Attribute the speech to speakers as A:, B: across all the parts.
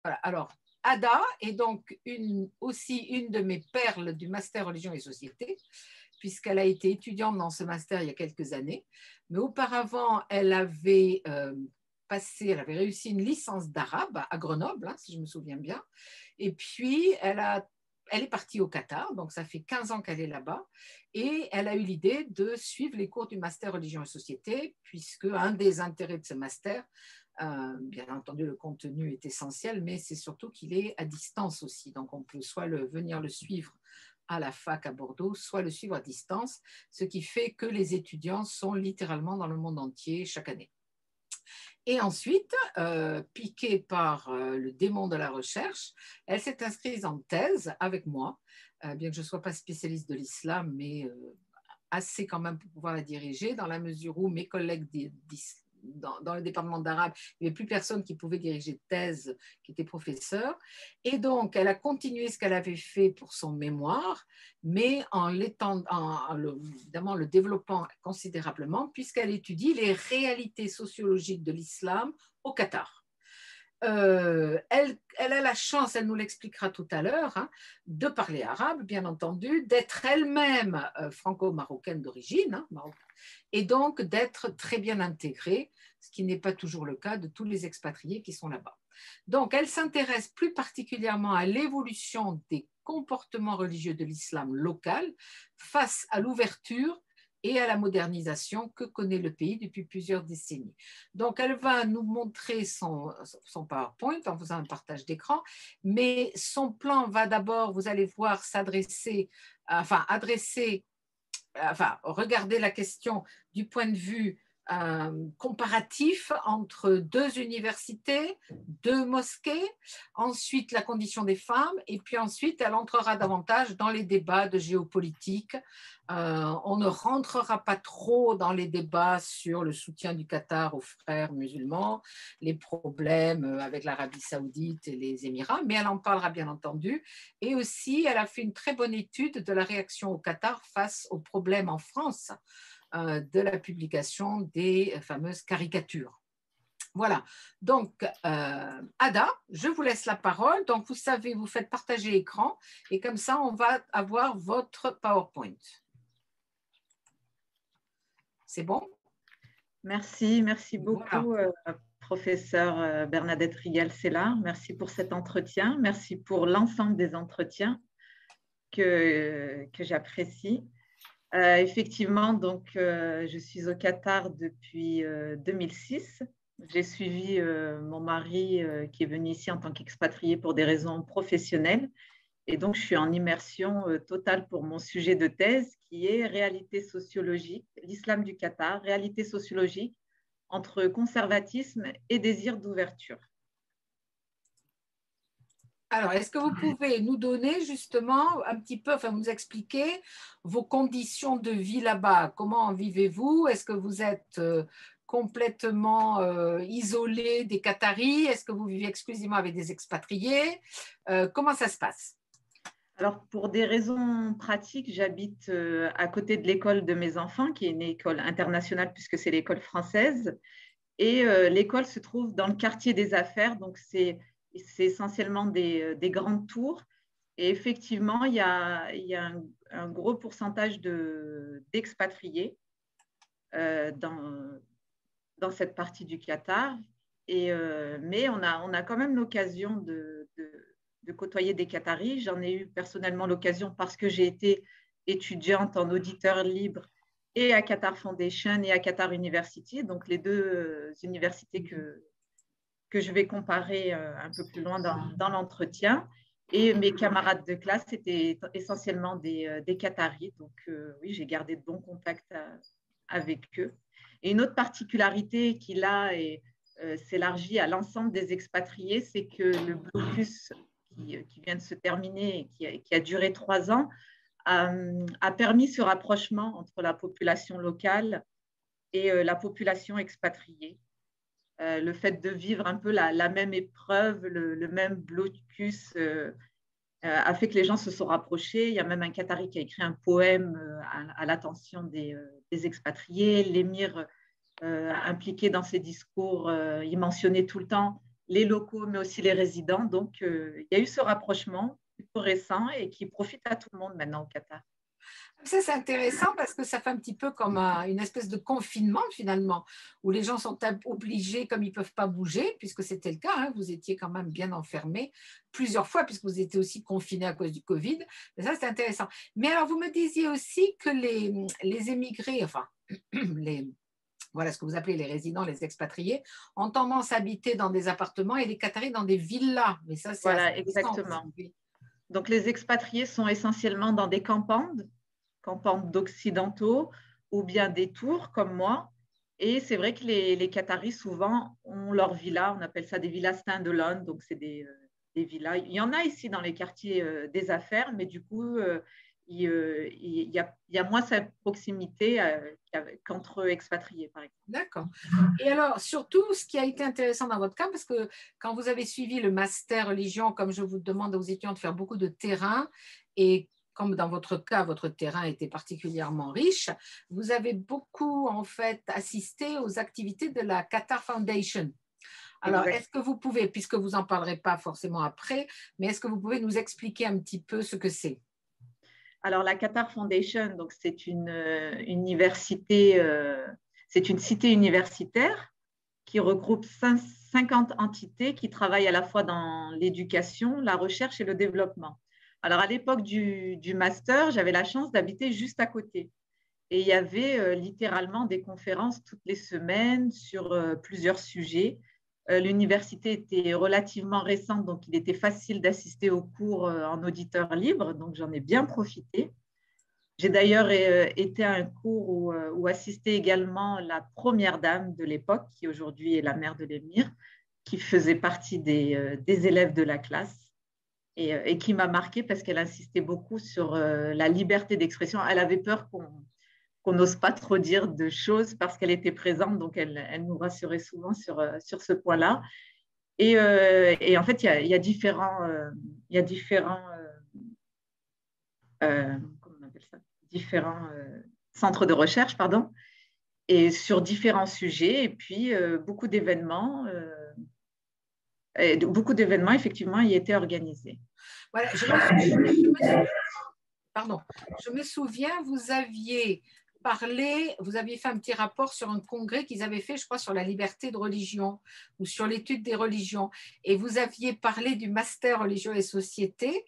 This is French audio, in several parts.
A: Voilà. Alors, Ada est donc aussi une de mes perles du master religion et société, puisqu'elle a été étudiante dans ce master il y a quelques années. Mais auparavant, elle avait réussi une licence d'arabe à Grenoble, hein, si je me souviens bien. Et puis, elle est partie au Qatar, donc ça fait 15 ans qu'elle est là-bas, et elle a eu l'idée de suivre les cours du master religion et société, puisque un des intérêts de ce master, bien entendu, le contenu est essentiel, mais c'est surtout qu'il est à distance aussi. Donc, on peut soit venir le suivre à la fac à Bordeaux, soit le suivre à distance, ce qui fait que les étudiants sont littéralement dans le monde entier chaque année. Et ensuite, piquée par le démon de la recherche, elle s'est inscrite en thèse avec moi, bien que je ne sois pas spécialiste de l'islam, mais assez quand même pour pouvoir la diriger, dans la mesure où mes collègues dans le département d'arabe, il n'y avait plus personne qui pouvait diriger de thèse, qui était professeur. Et donc, elle a continué ce qu'elle avait fait pour son mémoire, mais évidemment, le développant considérablement, puisqu'elle étudie les réalités sociologiques de l'islam au Qatar. Elle a la chance, elle nous l'expliquera tout à l'heure, hein, de parler arabe, bien entendu, d'être elle-même franco-marocaine d'origine, hein, et donc d'être très bien intégrée, ce qui n'est pas toujours le cas de tous les expatriés qui sont là-bas. Donc, elle s'intéresse plus particulièrement à l'évolution des comportements religieux de l'islam local face à l'ouverture et à la modernisation que connaît le pays depuis plusieurs décennies. Donc, elle va nous montrer son PowerPoint en faisant un partage d'écran, mais son plan va d'abord, vous allez voir, regarder la question du point de vue comparatif entre deux universités, deux mosquées, ensuite la condition des femmes, et puis ensuite elle entrera davantage dans les débats de géopolitique. On ne rentrera pas trop dans les débats sur le soutien du Qatar aux frères musulmans, les problèmes avec l'Arabie saoudite et les Émirats, mais elle en parlera bien entendu. Et aussi, elle a fait une très bonne étude de la réaction au Qatar face aux problèmes en France de la publication des fameuses caricatures. Voilà, donc Ada, je vous laisse la parole. Donc vous savez, vous faites partager l'écran et comme ça, on va avoir votre PowerPoint. C'est bon?
B: Merci beaucoup, voilà. Professeur Bernadette Rigal-Sella. Merci pour cet entretien. Merci pour l'ensemble des entretiens que j'apprécie. Effectivement, donc, je suis au Qatar depuis 2006. J'ai suivi mon mari qui est venu ici en tant qu'expatrié pour des raisons professionnelles. Et donc, je suis en immersion totale pour mon sujet de thèse qui est réalité sociologique, l'islam du Qatar, réalité sociologique entre conservatisme et désir d'ouverture.
A: Alors, est-ce que vous pouvez nous donner justement un petit peu, enfin nous expliquer vos conditions de vie là-bas? Comment vivez-vous? Est-ce que vous êtes complètement isolé des Qataris? Est-ce que vous vivez exclusivement avec des expatriés? Comment ça se passe?
B: Alors, pour des raisons pratiques, j'habite à côté de l'école de mes enfants, qui est une école internationale puisque c'est l'école française. Et l'école se trouve dans le quartier des affaires, donc c'est essentiellement des grandes tours. Et effectivement, il y a un gros pourcentage d'expatriés dans cette partie du Qatar. Mais on a quand même l'occasion de côtoyer des Qataris. J'en ai eu personnellement l'occasion parce que j'ai été étudiante en auditeur libre et à Qatar Foundation et à Qatar University, donc les deux universités que je vais comparer un peu plus loin dans l'entretien. Et mes camarades de classe étaient essentiellement des Qataris, donc oui, j'ai gardé de bons contacts avec eux. Et une autre particularité qui là s'élargit à l'ensemble des expatriés, c'est que le blocus qui vient de se terminer et qui a duré 3 ans a permis ce rapprochement entre la population locale et la population expatriée. Le fait de vivre un peu la même épreuve, le même blocus a fait que les gens se sont rapprochés. Il y a même un Qatari qui a écrit un poème à l'attention des expatriés. L'émir impliqué dans ses discours, il mentionnait tout le temps les locaux, mais aussi les résidents. Donc, il y a eu ce rapprochement plutôt récent et qui profite à tout le monde maintenant au Qatar.
A: Ça, c'est intéressant parce que ça fait un petit peu comme une espèce de confinement finalement, où les gens sont obligés, comme ils ne peuvent pas bouger, puisque c'était le cas, hein, vous étiez quand même bien enfermés plusieurs fois, puisque vous étiez aussi confinés à cause du Covid. Mais ça, c'est intéressant. Mais alors, vous me disiez aussi que les émigrés, enfin, voilà ce que vous appelez les résidents, les expatriés, ont tendance à habiter dans des appartements et les Qataris dans des villas. Mais ça, c'est assez
B: Voilà,
A: récent
B: exactement.
A: aussi.
B: Donc, les expatriés sont essentiellement dans des campagnes d'occidentaux ou bien des tours comme moi. Et c'est vrai que les Qataris, souvent, ont leur villa. On appelle ça des villas stand-alone. Donc, c'est des villas. Il y en a ici dans les quartiers des affaires, mais du coup, il y a moins cette proximité qu'entre expatriés, par exemple.
A: D'accord. Et alors, surtout, ce qui a été intéressant dans votre cas, parce que quand vous avez suivi le master religion, comme je vous demande aux étudiants de faire beaucoup de terrain, et comme dans votre cas, votre terrain était particulièrement riche, vous avez beaucoup, en fait, assisté aux activités de la Qatar Foundation. Alors,
B: Exact.
A: est-ce que vous pouvez, puisque vous n'en parlerez pas forcément après, mais est-ce que vous pouvez nous expliquer un petit peu ce que c'est?
B: Alors, la Qatar Foundation, donc c'est une université, c'est une cité universitaire qui regroupe 50 entités qui travaillent à la fois dans l'éducation, la recherche et le développement. Alors, à l'époque du master, j'avais la chance d'habiter juste à côté. Et il y avait littéralement des conférences toutes les semaines sur plusieurs sujets. L'université était relativement récente, donc il était facile d'assister aux cours en auditeur libre, donc j'en ai bien profité. J'ai d'ailleurs été à un cours où assistait également la première dame de l'époque, qui aujourd'hui est la mère de l'émir, qui faisait partie des élèves de la classe et qui m'a marquée parce qu'elle insistait beaucoup sur la liberté d'expression. Elle avait peur qu'on n'ose pas trop dire de choses parce qu'elle était présente, donc elle nous rassurait souvent sur ce point-là. Et en fait, il y a différents, comment on appelle ça, différents centres de recherche, pardon, et sur différents sujets, et puis beaucoup d'événements, effectivement, y étaient organisés.
A: Voilà, pardon, je me souviens, vous aviez vous aviez fait un petit rapport sur un congrès qu'ils avaient fait, je crois, sur la liberté de religion ou sur l'étude des religions. Et vous aviez parlé du master religion et société.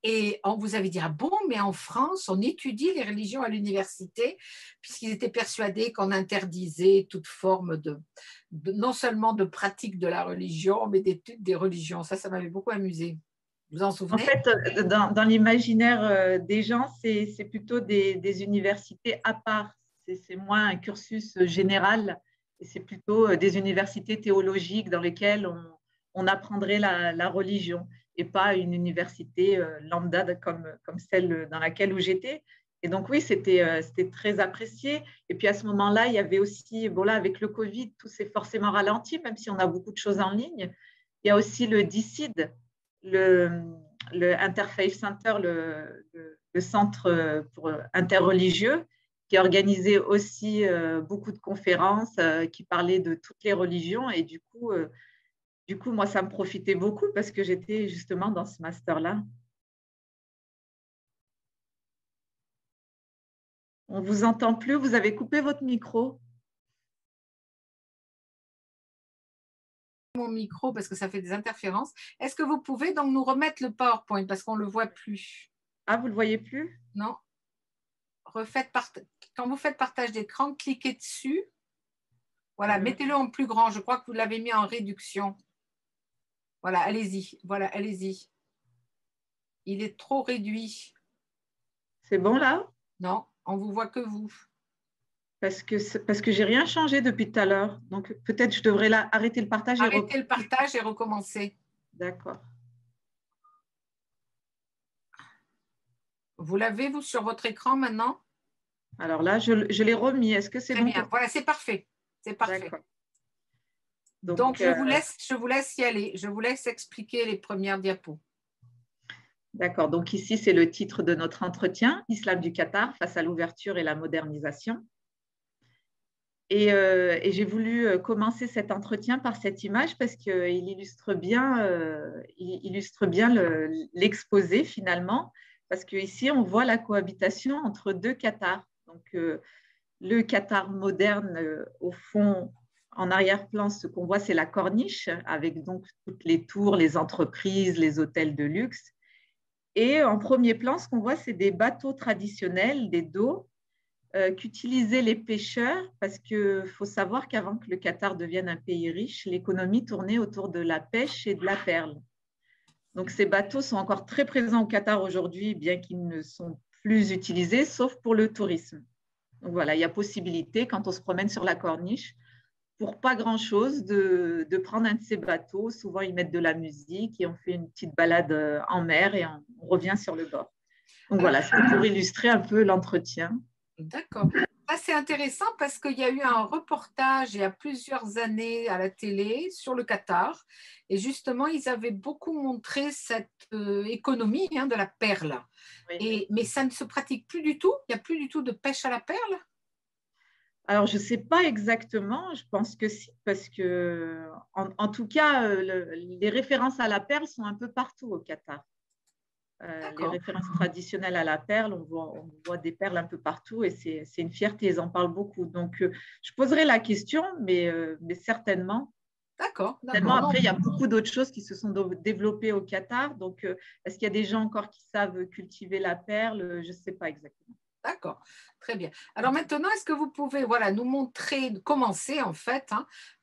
A: Et on vous avait dit, ah bon, mais en France, on étudie les religions à l'université, puisqu'ils étaient persuadés qu'on interdisait toute forme non seulement de pratique de la religion, mais d'étude des religions. Ça m'avait beaucoup amusé. Vous en
B: En
A: souvenez?
B: fait, dans l'imaginaire des gens, c'est plutôt des universités à part. C'est moins un cursus général, et c'est plutôt des universités théologiques dans lesquelles on apprendrait la religion, et pas une université lambda comme celle dans laquelle j'étais. Et donc oui, c'était très apprécié. Et puis à ce moment-là, il y avait aussi, bon là, avec le Covid, tout s'est forcément ralenti, même si on a beaucoup de choses en ligne. Il y a aussi le DICID, le Interfaith Center, le centre interreligieux, qui organisait aussi beaucoup de conférences qui parlaient de toutes les religions. Et du coup, moi, ça me profitait beaucoup parce que j'étais justement dans ce master-là. On ne vous entend plus, vous avez coupé votre micro.
A: Mon micro parce que ça fait des interférences. Est-ce que vous pouvez donc nous remettre le PowerPoint parce qu'on ne le voit plus?
B: Ah, vous ne le voyez plus?
A: Non. Quand vous faites partage d'écran, cliquez dessus. Voilà, mettez-le en plus grand. Je crois que vous l'avez mis en réduction. Voilà, allez-y. Voilà, allez-y. Il est trop réduit.
B: C'est bon là?
A: Non, on ne vous voit que vous.
B: Parce que j'ai rien changé depuis tout à l'heure. Donc peut-être je devrais arrêter le partage et
A: Arrêtez le partage et recommencer.
B: D'accord.
A: Vous l'avez, vous, sur votre écran maintenant?
B: Alors là, je l'ai remis. Est-ce que c'est
A: Très
B: bon
A: bien. Voilà, c'est parfait. C'est parfait.
B: D'accord.
A: Donc je vous laisse y aller. Je vous laisse expliquer les premières diapos.
B: D'accord. Donc ici, c'est le titre de notre entretien, Islam du Qatar face à l'ouverture et la modernisation. Et j'ai voulu commencer cet entretien par cette image parce qu'il illustre bien, l'exposé finalement. Parce qu'ici, on voit la cohabitation entre deux Qatars. Donc, le Qatar moderne, au fond, en arrière-plan, ce qu'on voit, c'est la corniche, avec donc toutes les tours, les entreprises, les hôtels de luxe. Et en premier plan, ce qu'on voit, c'est des bateaux traditionnels, des dos, qu'utilisaient les pêcheurs, parce qu'il faut savoir qu'avant que le Qatar devienne un pays riche, l'économie tournait autour de la pêche et de la perle. Donc, ces bateaux sont encore très présents au Qatar aujourd'hui, bien qu'ils ne sont plus utilisés, sauf pour le tourisme. Donc, voilà, il y a possibilité, quand on se promène sur la corniche, pour pas grand-chose, de prendre un de ces bateaux. Souvent, ils mettent de la musique et on fait une petite balade en mer et on revient sur le bord. Donc, voilà, c'était pour illustrer un peu l'entretien.
A: D'accord. Ça, c'est intéressant parce qu'il y a eu un reportage il y a plusieurs années à la télé sur le Qatar. Et justement, ils avaient beaucoup montré cette économie de la perle.
B: Oui.
A: Mais ça ne se pratique plus du tout. Il n'y a plus du tout de pêche à la perle.
B: Alors, je ne sais pas exactement, je pense que si, parce que, en tout cas, les références à la perle sont un peu partout au Qatar. Les références traditionnelles à la perle, on voit des perles un peu partout et c'est une fierté, ils en parlent beaucoup. Donc, je poserai la question, mais certainement.
A: D'accord.
B: Après, il y a beaucoup d'autres choses qui se sont développées au Qatar. Donc, est-ce qu'il y a des gens encore qui savent cultiver la perle? Je ne sais pas exactement.
A: D'accord, très bien. Alors maintenant, est-ce que vous pouvez nous montrer, commencer en fait,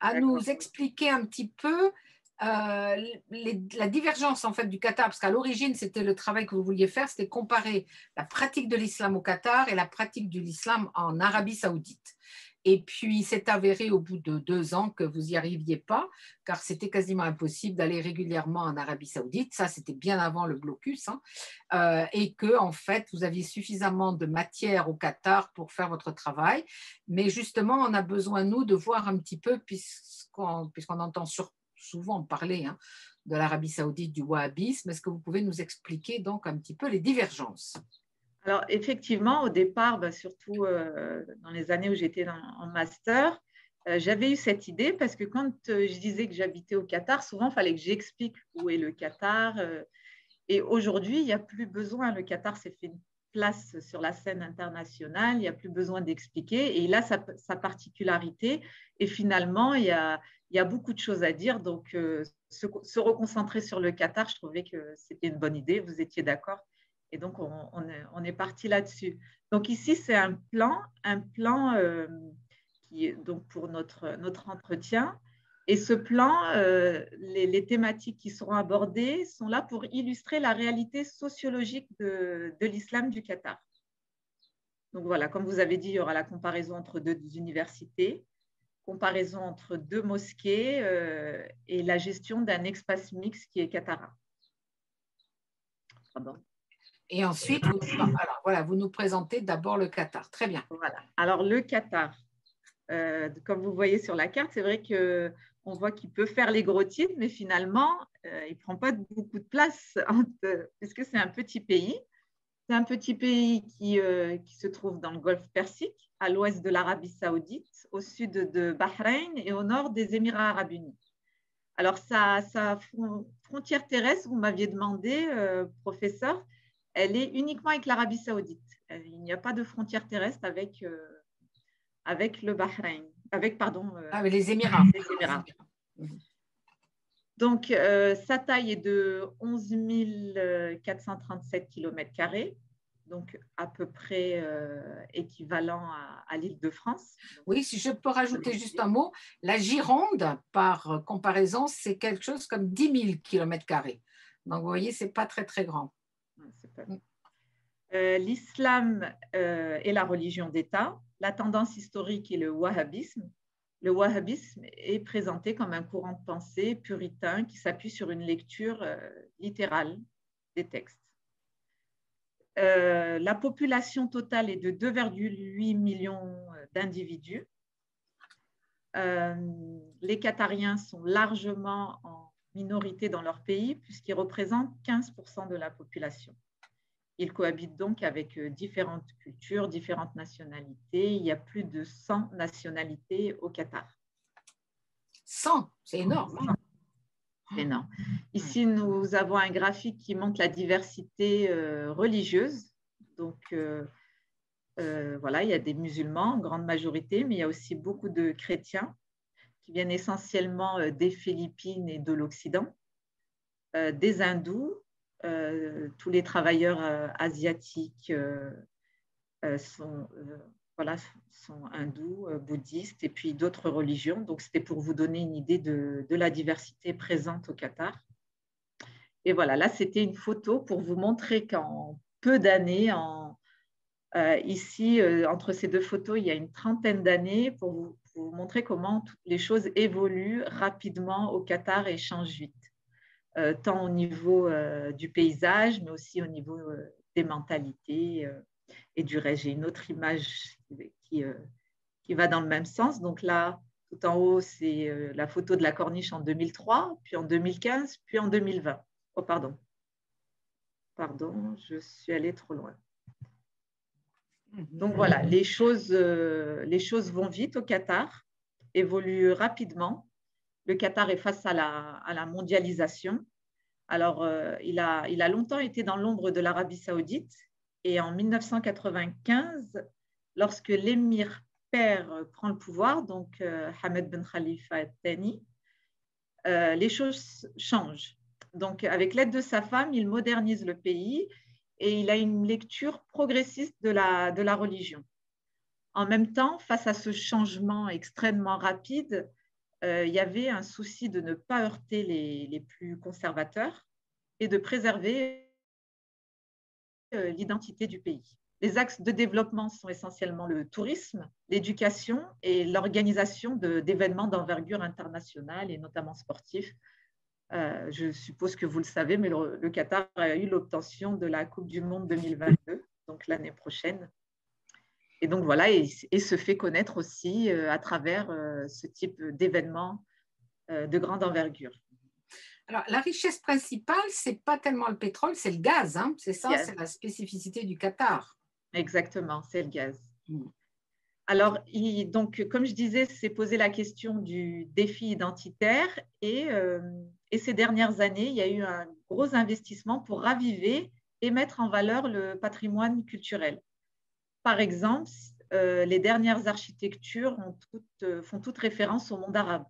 A: à nous expliquer un petit peu la divergence en fait du Qatar, parce qu'à l'origine, c'était le travail que vous vouliez faire, c'était comparer la pratique de l'islam au Qatar et la pratique de l'islam en Arabie Saoudite. Et puis, c'est avéré au bout de 2 ans que vous n'y arriviez pas, car c'était quasiment impossible d'aller régulièrement en Arabie Saoudite. Ça, c'était bien avant le blocus. Et que, en fait, vous aviez suffisamment de matière au Qatar pour faire votre travail. Mais justement, on a besoin, nous, de voir un petit peu, puisqu'on entend souvent parler de l'Arabie Saoudite, du wahhabisme. Est-ce que vous pouvez nous expliquer donc un petit peu les divergences?
B: Alors, effectivement, au départ, surtout dans les années où j'étais en master, j'avais eu cette idée parce que quand je disais que j'habitais au Qatar, souvent, il fallait que j'explique où est le Qatar. Et aujourd'hui, il n'y a plus besoin. Le Qatar s'est fait une place sur la scène internationale, il n'y a plus besoin d'expliquer. Et il a sa particularité. Et finalement, il y a beaucoup de choses à dire. Donc, se reconcentrer sur le Qatar, je trouvais que c'était une bonne idée. Vous étiez d'accord? Et donc, on est parti là-dessus. Donc, ici, c'est un plan qui est donc pour notre entretien. Et ce plan, les thématiques qui seront abordées sont là pour illustrer la réalité sociologique de l'islam du Qatar. Donc voilà, comme vous avez dit, il y aura la comparaison entre 2 universités, comparaison entre 2 mosquées et la gestion d'un espace mixte qui est qatarin. Pardon.
A: Et ensuite, vous nous présentez d'abord le Qatar. Très bien.
B: Voilà. Alors, le Qatar, comme vous voyez sur la carte, c'est vrai qu'on voit qu'il peut faire les gros titres, mais finalement, il ne prend pas beaucoup de place puisque c'est un petit pays. C'est un petit pays qui se trouve dans le Golfe Persique, à l'ouest de l'Arabie Saoudite, au sud de Bahreïn et au nord des Émirats arabes unis. Alors, sa frontière terrestre, vous m'aviez demandé, professeur, elle est uniquement avec l'Arabie Saoudite. Il n'y a pas de frontière terrestre avec le Bahreïn, avec
A: les Émirats.
B: Les Émirats. Donc, sa taille est de 11 437 km², donc à peu près équivalent à l'Île-de-France.
A: Oui, si je peux rajouter juste un mot, la Gironde, par comparaison, c'est quelque chose comme 10 000 km². Donc, vous voyez, ce n'est pas très, très grand.
B: L'islam est la religion d'État. La tendance historique est le wahhabisme. Le wahhabisme est présenté comme un courant de pensée puritain qui s'appuie sur une lecture littérale des textes. La population totale est de 2,8 millions d'individus. Les Qatariens sont largement en minorité dans leur pays puisqu'ils représentent 15% de la population. Il cohabite donc avec différentes cultures, différentes nationalités. Il y a plus de 100 nationalités au Qatar.
A: 100, c'est énorme. Hein.
B: C'est énorme. Ici, nous avons un graphique qui montre la diversité religieuse. Donc, voilà, il y a des musulmans en grande majorité, mais il y a aussi beaucoup de chrétiens qui viennent essentiellement des Philippines et de l'Occident, des hindous, tous les travailleurs asiatiques voilà, sont hindous, bouddhistes et puis d'autres religions. Donc, c'était pour vous donner une idée de la diversité présente au Qatar. Et voilà, là, c'était une photo pour vous montrer qu'en peu d'années, ici, entre ces deux photos, il y a une trentaine d'années pour vous montrer comment les choses évoluent rapidement au Qatar et changent vite, tant au niveau du paysage, mais aussi au niveau des mentalités et du reste. J'ai une autre image qui va dans le même sens. Donc là, tout en haut, c'est la photo de la corniche en 2003, puis en 2015, puis en 2020. Oh, pardon. Pardon, je suis allée trop loin. Donc voilà, les choses vont vite au Qatar, évoluent rapidement. Le Qatar est face à la mondialisation. Alors, il a longtemps été dans l'ombre de l'Arabie saoudite et en 1995, lorsque l'émir père prend le pouvoir, donc Hamad bin Khalifa al-Thani, les choses changent. Donc, avec l'aide de sa femme, il modernise le pays et il a une lecture progressiste de la religion. En même temps, face à ce changement extrêmement rapide, il y avait un souci de ne pas heurter les plus conservateurs et de préserver l'identité du pays. Les axes de développement sont essentiellement le tourisme, l'éducation et l'organisation d'événements d'envergure internationale et notamment sportifs. Je suppose que vous le savez, mais le Qatar a eu l'obtention de la Coupe du Monde 2022, donc l'année prochaine. Et donc voilà, et se fait connaître aussi à travers ce type d'événements de grande envergure.
A: Alors, la richesse principale, ce n'est pas tellement le pétrole, c'est le gaz. Hein. C'est ça, c'est la spécificité du Qatar.
B: Exactement, c'est le gaz. Alors, donc, comme je disais, c'est posé la question du défi identitaire et ces dernières années, il y a eu un gros investissement pour raviver et mettre en valeur le patrimoine culturel. Par exemple, les dernières architectures font toutes référence au monde arabe.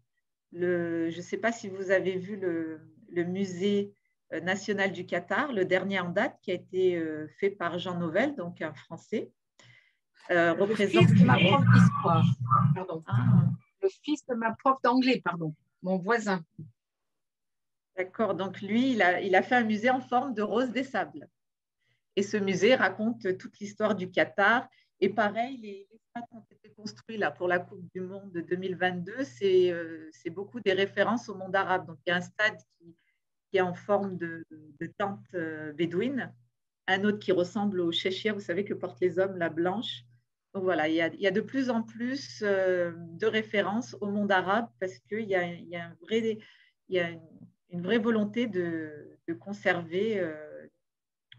B: Je ne sais pas si vous avez vu le musée national du Qatar, le dernier en date, qui a été fait par Jean Nouvel, donc un Français.
A: Le fils de ma prof d'histoire, pardon. Le fils de ma prof d'anglais, pardon, mon voisin.
B: D'accord, donc lui, il a fait un musée en forme de rose des sables. Et ce musée raconte toute l'histoire du Qatar. Et pareil, les stades qui ont été construits là, pour la Coupe du Monde de 2022, c'est beaucoup des références au monde arabe. Donc, il y a un stade qui est en forme de tente bédouine, un autre qui ressemble au chéchia, vous savez, que portent les hommes, la blanche. Donc voilà, il y a de plus en plus de références au monde arabe parce qu'il y a une vraie volonté de conserver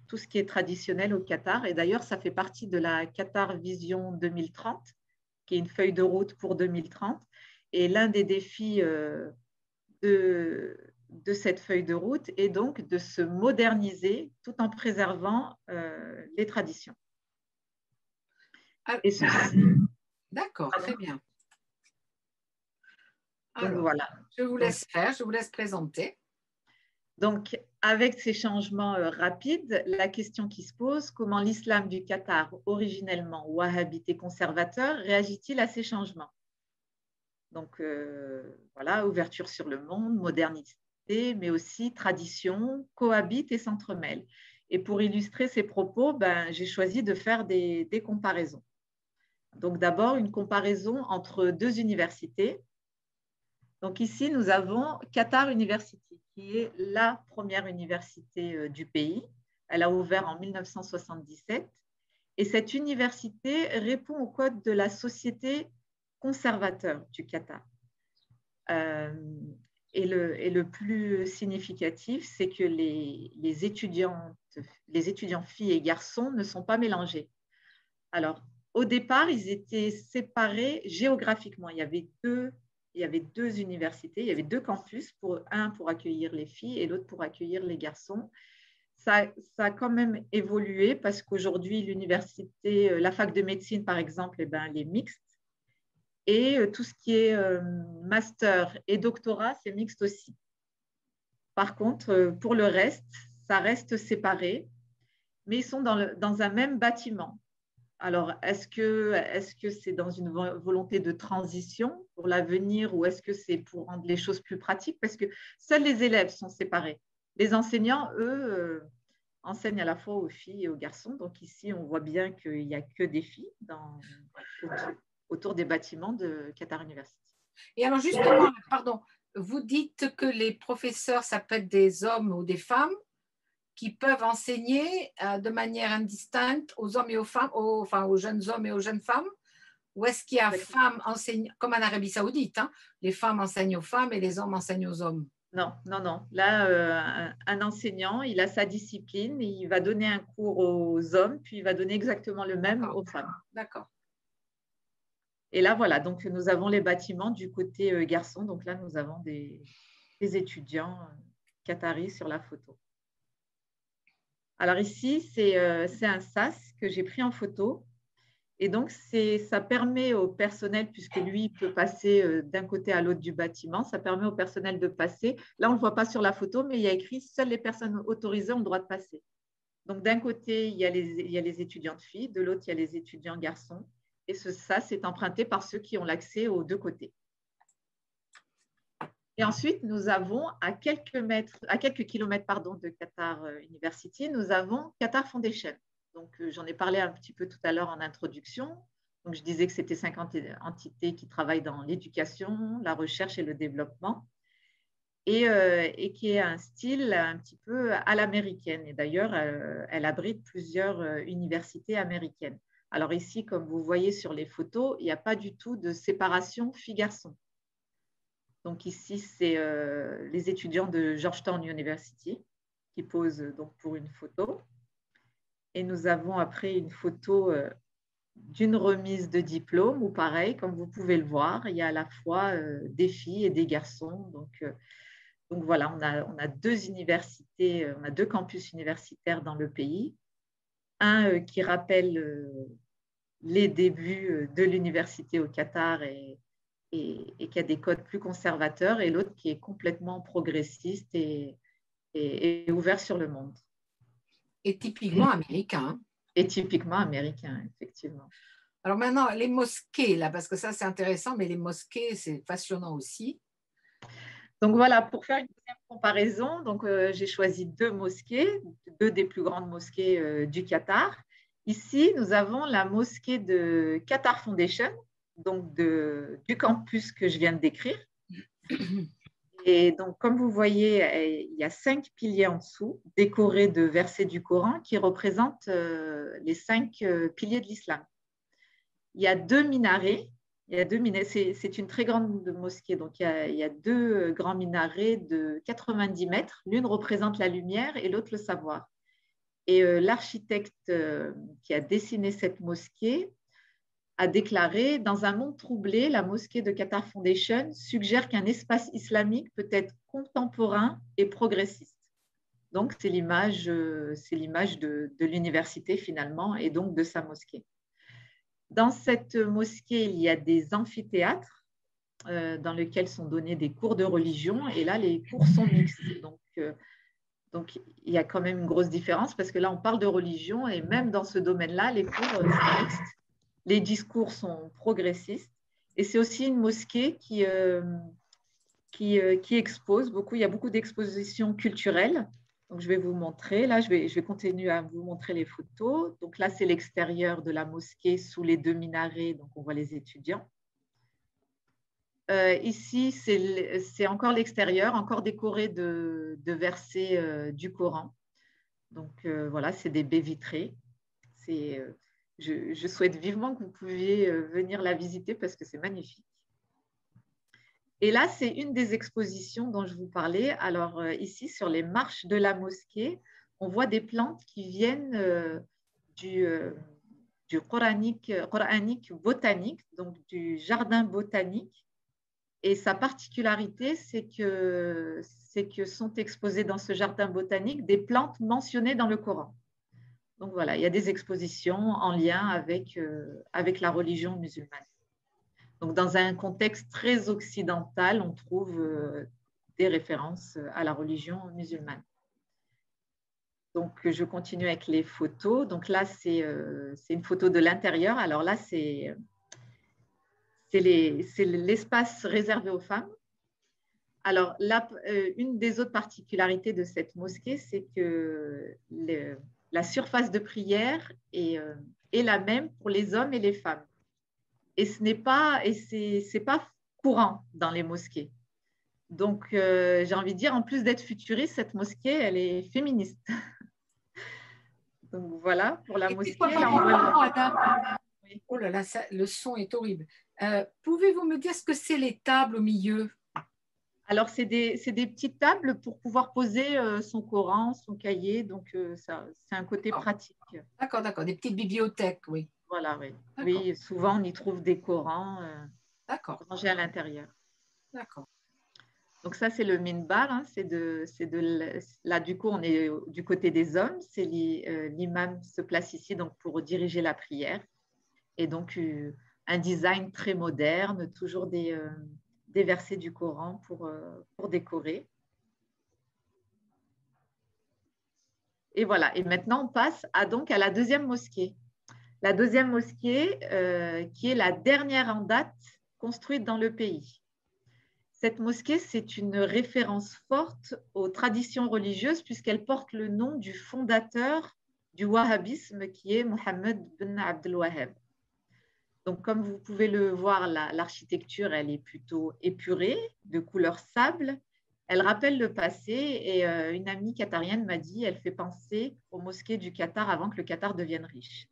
B: tout ce qui est traditionnel au Qatar. Et d'ailleurs, ça fait partie de la Qatar Vision 2030, qui est une feuille de route pour 2030. Et l'un des défis de cette feuille de route est donc de se moderniser tout en préservant les traditions.
A: D'accord, très bien. Alors,
B: donc, voilà.
A: Je vous laisse faire, je vous laisse présenter.
B: Donc, avec ces changements rapides, la question qui se pose, comment l'islam du Qatar, originellement wahhabite et conservateur, réagit-il à ces changements? Donc, voilà, ouverture sur le monde, modernité, mais aussi tradition, cohabitent et s'entremêlent. Et pour illustrer ces propos, j'ai choisi de faire des comparaisons. Donc, d'abord, une comparaison entre deux universités. Donc, ici, nous avons Qatar University, qui est la première université du pays. Elle a ouvert en 1977. Et cette université répond au code de la société conservateur du Qatar. Et le plus significatif, c'est que les étudiants filles et garçons ne sont pas mélangés. Alors, au départ, ils étaient séparés géographiquement. Il y avait deux universités, il y avait deux campus, un pour accueillir les filles et l'autre pour accueillir les garçons. Ça a quand même évolué parce qu'aujourd'hui, l'université, la fac de médecine, par exemple, elle est mixte. Et tout ce qui est master et doctorat, c'est mixte aussi. Par contre, pour le reste, ça reste séparé, mais ils sont dans un même bâtiment. Alors, est-ce que c'est dans une volonté de transition pour l'avenir ou est-ce que c'est pour rendre les choses plus pratiques? Parce que seuls les élèves sont séparés. Les enseignants, eux, enseignent à la fois aux filles et aux garçons. Donc ici, on voit bien qu'il n'y a que des filles autour des bâtiments de Qatar University.
A: Et alors justement, pardon, vous dites que les professeurs, ça peut être des hommes ou des femmes qui peuvent enseigner de manière indistincte aux hommes et aux femmes, aux jeunes hommes et aux jeunes femmes? Ou est-ce qu'il y a femmes enseignent, comme en Arabie Saoudite, hein, les femmes enseignent aux femmes et les hommes enseignent aux hommes?
B: Non, non, non. Là, un enseignant, il a sa discipline, il va donner un cours aux hommes, puis il va donner exactement le même aux femmes.
A: D'accord.
B: Et là, voilà, donc nous avons les bâtiments du côté garçon. Donc là, nous avons des étudiants qataris sur la photo. Alors ici, c'est un sas que j'ai pris en photo. Et donc, ça permet au personnel, puisque lui, il peut passer d'un côté à l'autre du bâtiment, ça permet au personnel de passer. Là, on ne le voit pas sur la photo, mais il y a écrit « Seules les personnes autorisées ont le droit de passer ». Donc, d'un côté, il y a les étudiantes filles, de l'autre, il y a les étudiants garçons. Et ce sas est emprunté par ceux qui ont l'accès aux deux côtés. Et ensuite, nous avons, à quelques kilomètres de Qatar University, nous avons Qatar Foundation. Donc, j'en ai parlé un petit peu tout à l'heure en introduction. Donc, je disais que c'était 50 entités qui travaillent dans l'éducation, la recherche et le développement, et qui est un style un petit peu à l'américaine. Et d'ailleurs, elle abrite plusieurs universités américaines. Alors ici, comme vous voyez sur les photos, il n'y a pas du tout de séparation filles-garçons. Donc ici, c'est les étudiants de Georgetown University qui posent donc pour une photo. Et nous avons après une photo d'une remise de diplôme où pareil, comme vous pouvez le voir, il y a à la fois des filles et des garçons. Donc voilà, on a deux universités, on a deux campus universitaires dans le pays. Un qui rappelle les débuts de l'université au Qatar et qui a des codes plus conservateurs, et l'autre qui est complètement progressiste et ouvert sur le monde.
A: Et typiquement américain.
B: Et typiquement américain, effectivement.
A: Alors maintenant, les mosquées, là, parce que ça c'est intéressant, mais les mosquées, c'est passionnant aussi.
B: Donc voilà, pour faire une deuxième comparaison, donc, j'ai choisi deux mosquées, deux des plus grandes mosquées du Qatar. Ici, nous avons la mosquée de Qatar Foundation, donc du campus que je viens de décrire. Et donc, comme vous voyez, il y a 5 piliers en dessous, décorés de versets du Coran qui représentent les 5 piliers de l'islam. Il y a deux minarets. C'est une très grande mosquée, donc il y a deux grands minarets de 90 mètres. L'une représente la lumière et l'autre le savoir. Et l'architecte qui a dessiné cette mosquée a déclaré « Dans un monde troublé, la mosquée de Qatar Foundation suggère qu'un espace islamique peut être contemporain et progressiste. » Donc, c'est l'image de l'université finalement et donc de sa mosquée. Dans cette mosquée, il y a des amphithéâtres dans lesquels sont donnés des cours de religion, et là, les cours sont mixtes. Donc, il y a quand même une grosse différence parce que là, on parle de religion et même dans ce domaine-là, les cours sont mixtes. Les discours sont progressistes et c'est aussi une mosquée qui expose beaucoup. Il y a beaucoup d'expositions culturelles. Donc, je vais vous montrer. Là, je vais continuer à vous montrer les photos. Donc là, c'est l'extérieur de la mosquée sous les deux minarets. Donc, on voit les étudiants. Ici, c'est encore l'extérieur, encore décoré de versets du Coran. Donc, voilà, c'est des baies vitrées. Je souhaite vivement que vous puissiez venir la visiter parce que c'est magnifique. Et là, c'est une des expositions dont je vous parlais. Alors, ici, sur les marches de la mosquée, on voit des plantes qui viennent du, du coranique botanique, donc du jardin botanique. Et sa particularité, c'est que sont exposées dans ce jardin botanique des plantes mentionnées dans le Coran. Donc voilà, il y a des expositions en lien avec la religion musulmane. Donc dans un contexte très occidental, on trouve des références à la religion musulmane. Donc je continue avec les photos. Donc là, c'est une photo de l'intérieur. Alors là, c'est l'espace réservé aux femmes. Alors, là, une des autres particularités de cette mosquée, c'est que la surface de prière est la même pour les hommes et les femmes. Et ce n'est pas, c'est pas courant dans les mosquées. Donc, j'ai envie de dire, en plus d'être futuriste, cette mosquée, elle est féministe. Donc, voilà, pour la mosquée. Là, on voit
A: oui. Oh là là, le son est horrible. Pouvez-vous me dire ce que c'est les tables au milieu?
B: Alors, c'est des petites tables pour pouvoir poser son Coran, son cahier. Donc, c'est un côté pratique.
A: D'accord, d'accord. Des petites bibliothèques, oui.
B: Voilà, oui. Oui, souvent, on y trouve des Corans rangés à l'intérieur.
A: D'accord.
B: Donc, ça, c'est le minbar. Hein, là, du coup, on est du côté des hommes. L'imam se place ici donc, pour diriger la prière. Et donc, un design très moderne, toujours des versets du Coran pour décorer. Et voilà. Et maintenant, on passe donc à la deuxième mosquée. La deuxième mosquée, qui est la dernière en date construite dans le pays. Cette mosquée, c'est une référence forte aux traditions religieuses puisqu'elle porte le nom du fondateur du wahhabisme qui est Mohammed bin Abdel Wahhab. Donc, comme vous pouvez le voir, l'architecture, elle est plutôt épurée, de couleur sable. Elle rappelle le passé et une amie qatarienne m'a dit elle fait penser aux mosquées du Qatar avant que le Qatar devienne riche.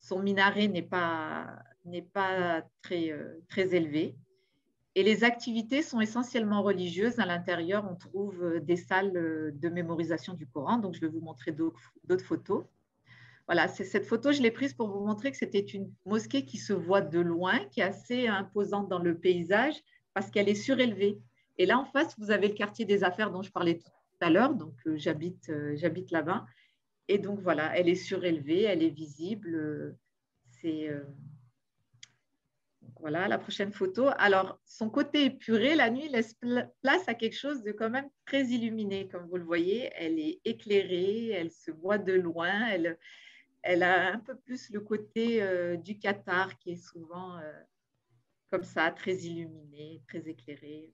B: Son minaret n'est pas très, très élevé. Et les activités sont essentiellement religieuses. À l'intérieur, on trouve des salles de mémorisation du Coran. Donc, je vais vous montrer d'autres photos. Voilà, cette photo, je l'ai prise pour vous montrer que c'était une mosquée qui se voit de loin, qui est assez imposante dans le paysage parce qu'elle est surélevée. Et là, en face, vous avez le quartier des affaires dont je parlais tout à l'heure. Donc, j'habite là-bas. Et donc, voilà, elle est surélevée, elle est visible. Voilà, la prochaine photo. Alors, son côté épuré, la nuit laisse place à quelque chose de quand même très illuminé, comme vous le voyez. Elle est éclairée, elle se voit de loin, elle a un peu plus le côté du Qatar qui est souvent comme ça, très illuminé, très éclairé.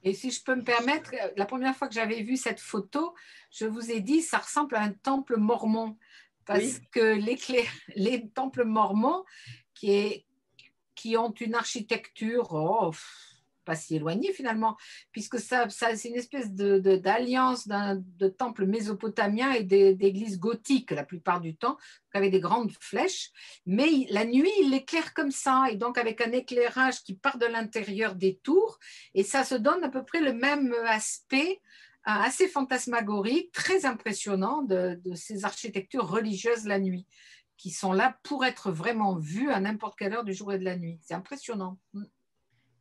A: Et si je peux me permettre, la première fois que j'avais vu cette photo, je vous ai dit, ça ressemble à un temple mormon. Parce que les temples mormons qui ont une architecture pas si éloignée finalement, puisque ça c'est une espèce d'alliance de temples mésopotamiens et d'églises gothiques la plupart du temps, avec des grandes flèches, mais la nuit, il éclaire comme ça, et donc avec un éclairage qui part de l'intérieur des tours, et ça se donne à peu près le même aspect assez fantasmagorique, très impressionnant de ces architectures religieuses la nuit, qui sont là pour être vraiment vues à n'importe quelle heure du jour et de la nuit. C'est impressionnant.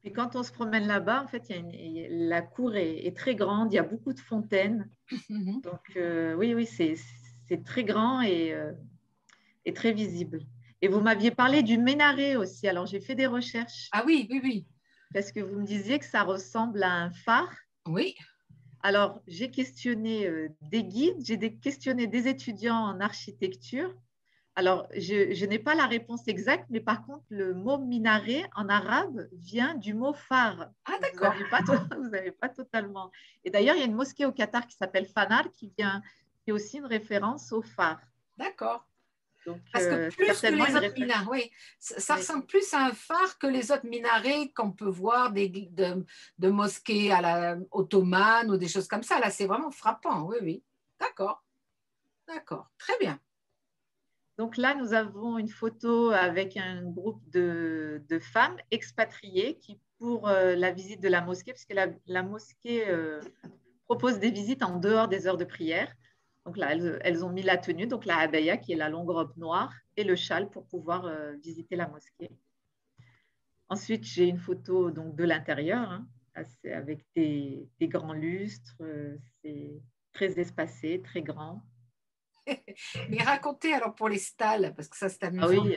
B: Et quand on se promène là-bas, en fait, la cour est très grande, il y a beaucoup de fontaines. Donc, oui, c'est très grand et très visible. Et vous m'aviez parlé du minaret aussi. Alors, j'ai fait des recherches.
A: Ah oui, oui, oui.
B: Parce que vous me disiez que ça ressemble à un phare.
A: Oui.
B: Alors, j'ai questionné des guides, questionné des étudiants en architecture. Alors, je n'ai pas la réponse exacte, mais par contre, le mot minaret en arabe vient du mot phare.
A: Ah, d'accord.
B: Vous n'avez pas totalement. Et d'ailleurs, il y a une mosquée au Qatar qui s'appelle Fanar qui est aussi une référence au phare.
A: D'accord.
B: Donc,
A: parce que plus que les autres minarets, oui, ça ressemble plus à un phare que les autres minarets qu'on peut voir de mosquées à la ottomane ou des choses comme ça. Là, c'est vraiment frappant, oui, oui. D'accord. D'accord, très bien.
B: Donc là, nous avons une photo avec un groupe de femmes expatriées qui, pour la visite de la mosquée, parce que la mosquée propose des visites en dehors des heures de prière. Donc là, elles ont mis la tenue, donc la abaya, qui est la longue robe noire, et le châle pour pouvoir visiter la mosquée. Ensuite, j'ai une photo donc, de l'intérieur, hein, avec des grands lustres. C'est très espacé, très grand.
A: Mais racontez alors pour les stalles, parce que ça c'est
B: Ah
A: amusant.
B: oui.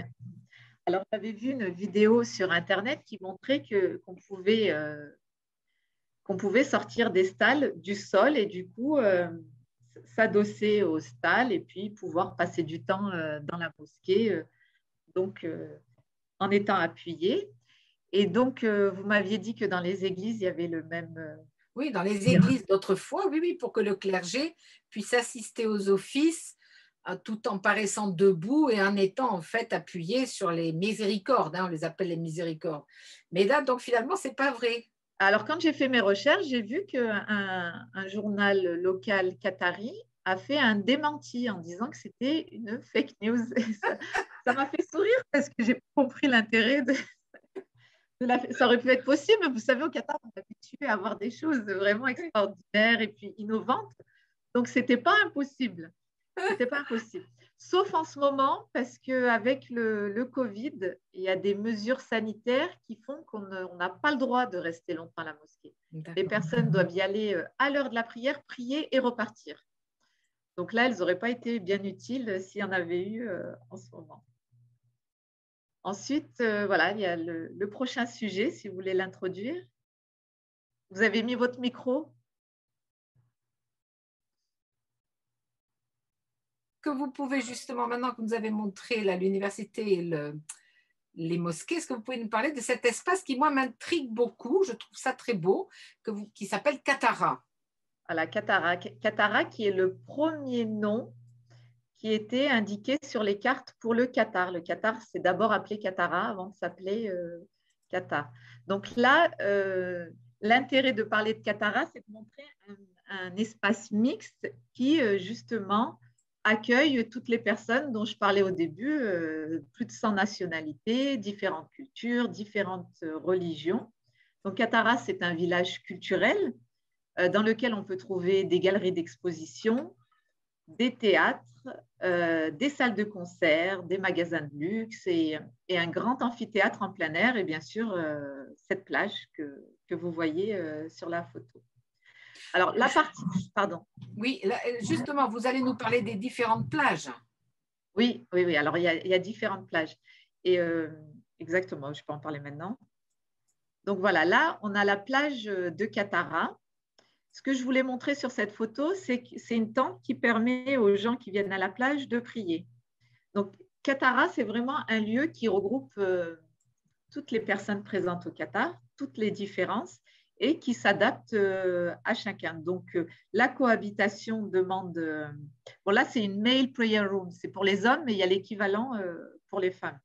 B: Alors, j'avais vu une vidéo sur Internet qui montrait qu'on pouvait sortir des stalles du sol et du coup s'adosser aux stalles et puis pouvoir passer du temps dans la mosquée, donc en étant appuyé. Et donc, vous m'aviez dit que dans les églises, il y avait le même.
A: Oui, dans les églises d'autrefois, oui, oui, pour que le clergé puisse assister aux offices tout en paraissant debout et en étant en fait appuyé sur les miséricordes, hein, on les appelle les miséricordes. Mais là, donc finalement, c'est pas vrai.
B: Alors, quand j'ai fait mes recherches, j'ai vu qu'un un journal local qatari a fait un démenti en disant que c'était une fake news. Et ça m'a fait sourire parce que j'ai compris l'intérêt ça aurait pu être possible. Vous savez, au Qatar, on est habitué à avoir des choses vraiment extraordinaires et puis innovantes. Donc, ce n'était pas impossible. C'était pas impossible. Sauf en ce moment, parce qu'avec le Covid, il y a des mesures sanitaires qui font qu'on n'a pas le droit de rester longtemps à la mosquée. Les personnes doivent y aller à l'heure de la prière, prier et repartir. Donc là, elles n'auraient pas été bien utiles s'il y en avait eu en ce moment. Ensuite, voilà, il y a le prochain sujet, si vous voulez l'introduire. Vous avez mis votre micro?
A: Que vous pouvez justement, maintenant que vous avez montré l'université et les mosquées, est-ce que vous pouvez nous parler de cet espace qui, moi, m'intrigue beaucoup, je trouve ça très beau, qui s'appelle Katara.
B: Voilà, Katara. Katara, qui est le premier nom qui était indiqué sur les cartes pour le Qatar. Le Qatar, c'est d'abord appelé Katara avant de s'appeler Qatar. Donc là, l'intérêt de parler de Katara, c'est de montrer un espace mixte qui, justement, accueille toutes les personnes dont je parlais au début, plus de 100 nationalités, différentes cultures, différentes religions. Donc, Katara, c'est un village culturel dans lequel on peut trouver des galeries d'exposition, des théâtres, des salles de concert, des magasins de luxe et un grand amphithéâtre en plein air et bien sûr cette plage que vous voyez sur la photo. Alors, la partie, pardon.
A: Oui, là, justement, vous allez nous parler des différentes plages.
B: Oui, oui, oui. Alors, il y a différentes plages. Et exactement, je peux en parler maintenant. Donc, voilà, là, on a la plage de Katara. Ce que je voulais montrer sur cette photo, c'est que c'est une tente qui permet aux gens qui viennent à la plage de prier. Donc, Katara, c'est vraiment un lieu qui regroupe toutes les personnes présentes au Qatar, toutes les différences, et qui s'adapte à chacun. Donc, la cohabitation demande… bon, là, c'est une male prayer room. C'est pour les hommes, mais il y a l'équivalent pour les femmes.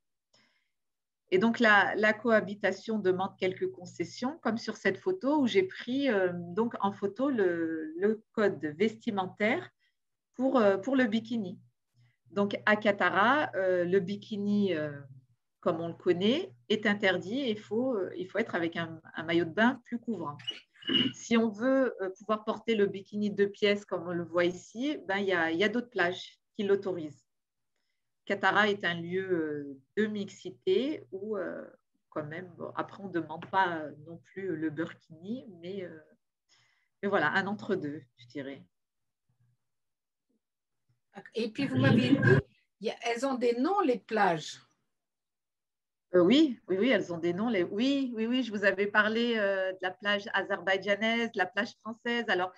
B: Et donc, la cohabitation demande quelques concessions, comme sur cette photo où j'ai pris donc en photo le code vestimentaire pour le bikini. Donc, à Katara, le bikini, comme on le connaît, est interdit et il faut être avec un maillot de bain plus couvrant. Si on veut pouvoir porter le bikini de 2 pièces, comme on le voit ici, ben, il y a d'autres plages qui l'autorisent. Katara est un lieu de mixité où, quand même, bon, après, on ne demande pas non plus le burkini, mais voilà, un entre-deux, je dirais.
A: Et puis, vous m'aviez dit, elles ont des noms, les plages.
B: Oui, oui, oui, elles ont des noms. Oui, oui, oui, je vous avais parlé de la plage azerbaïdjanaise, de la plage française. Alors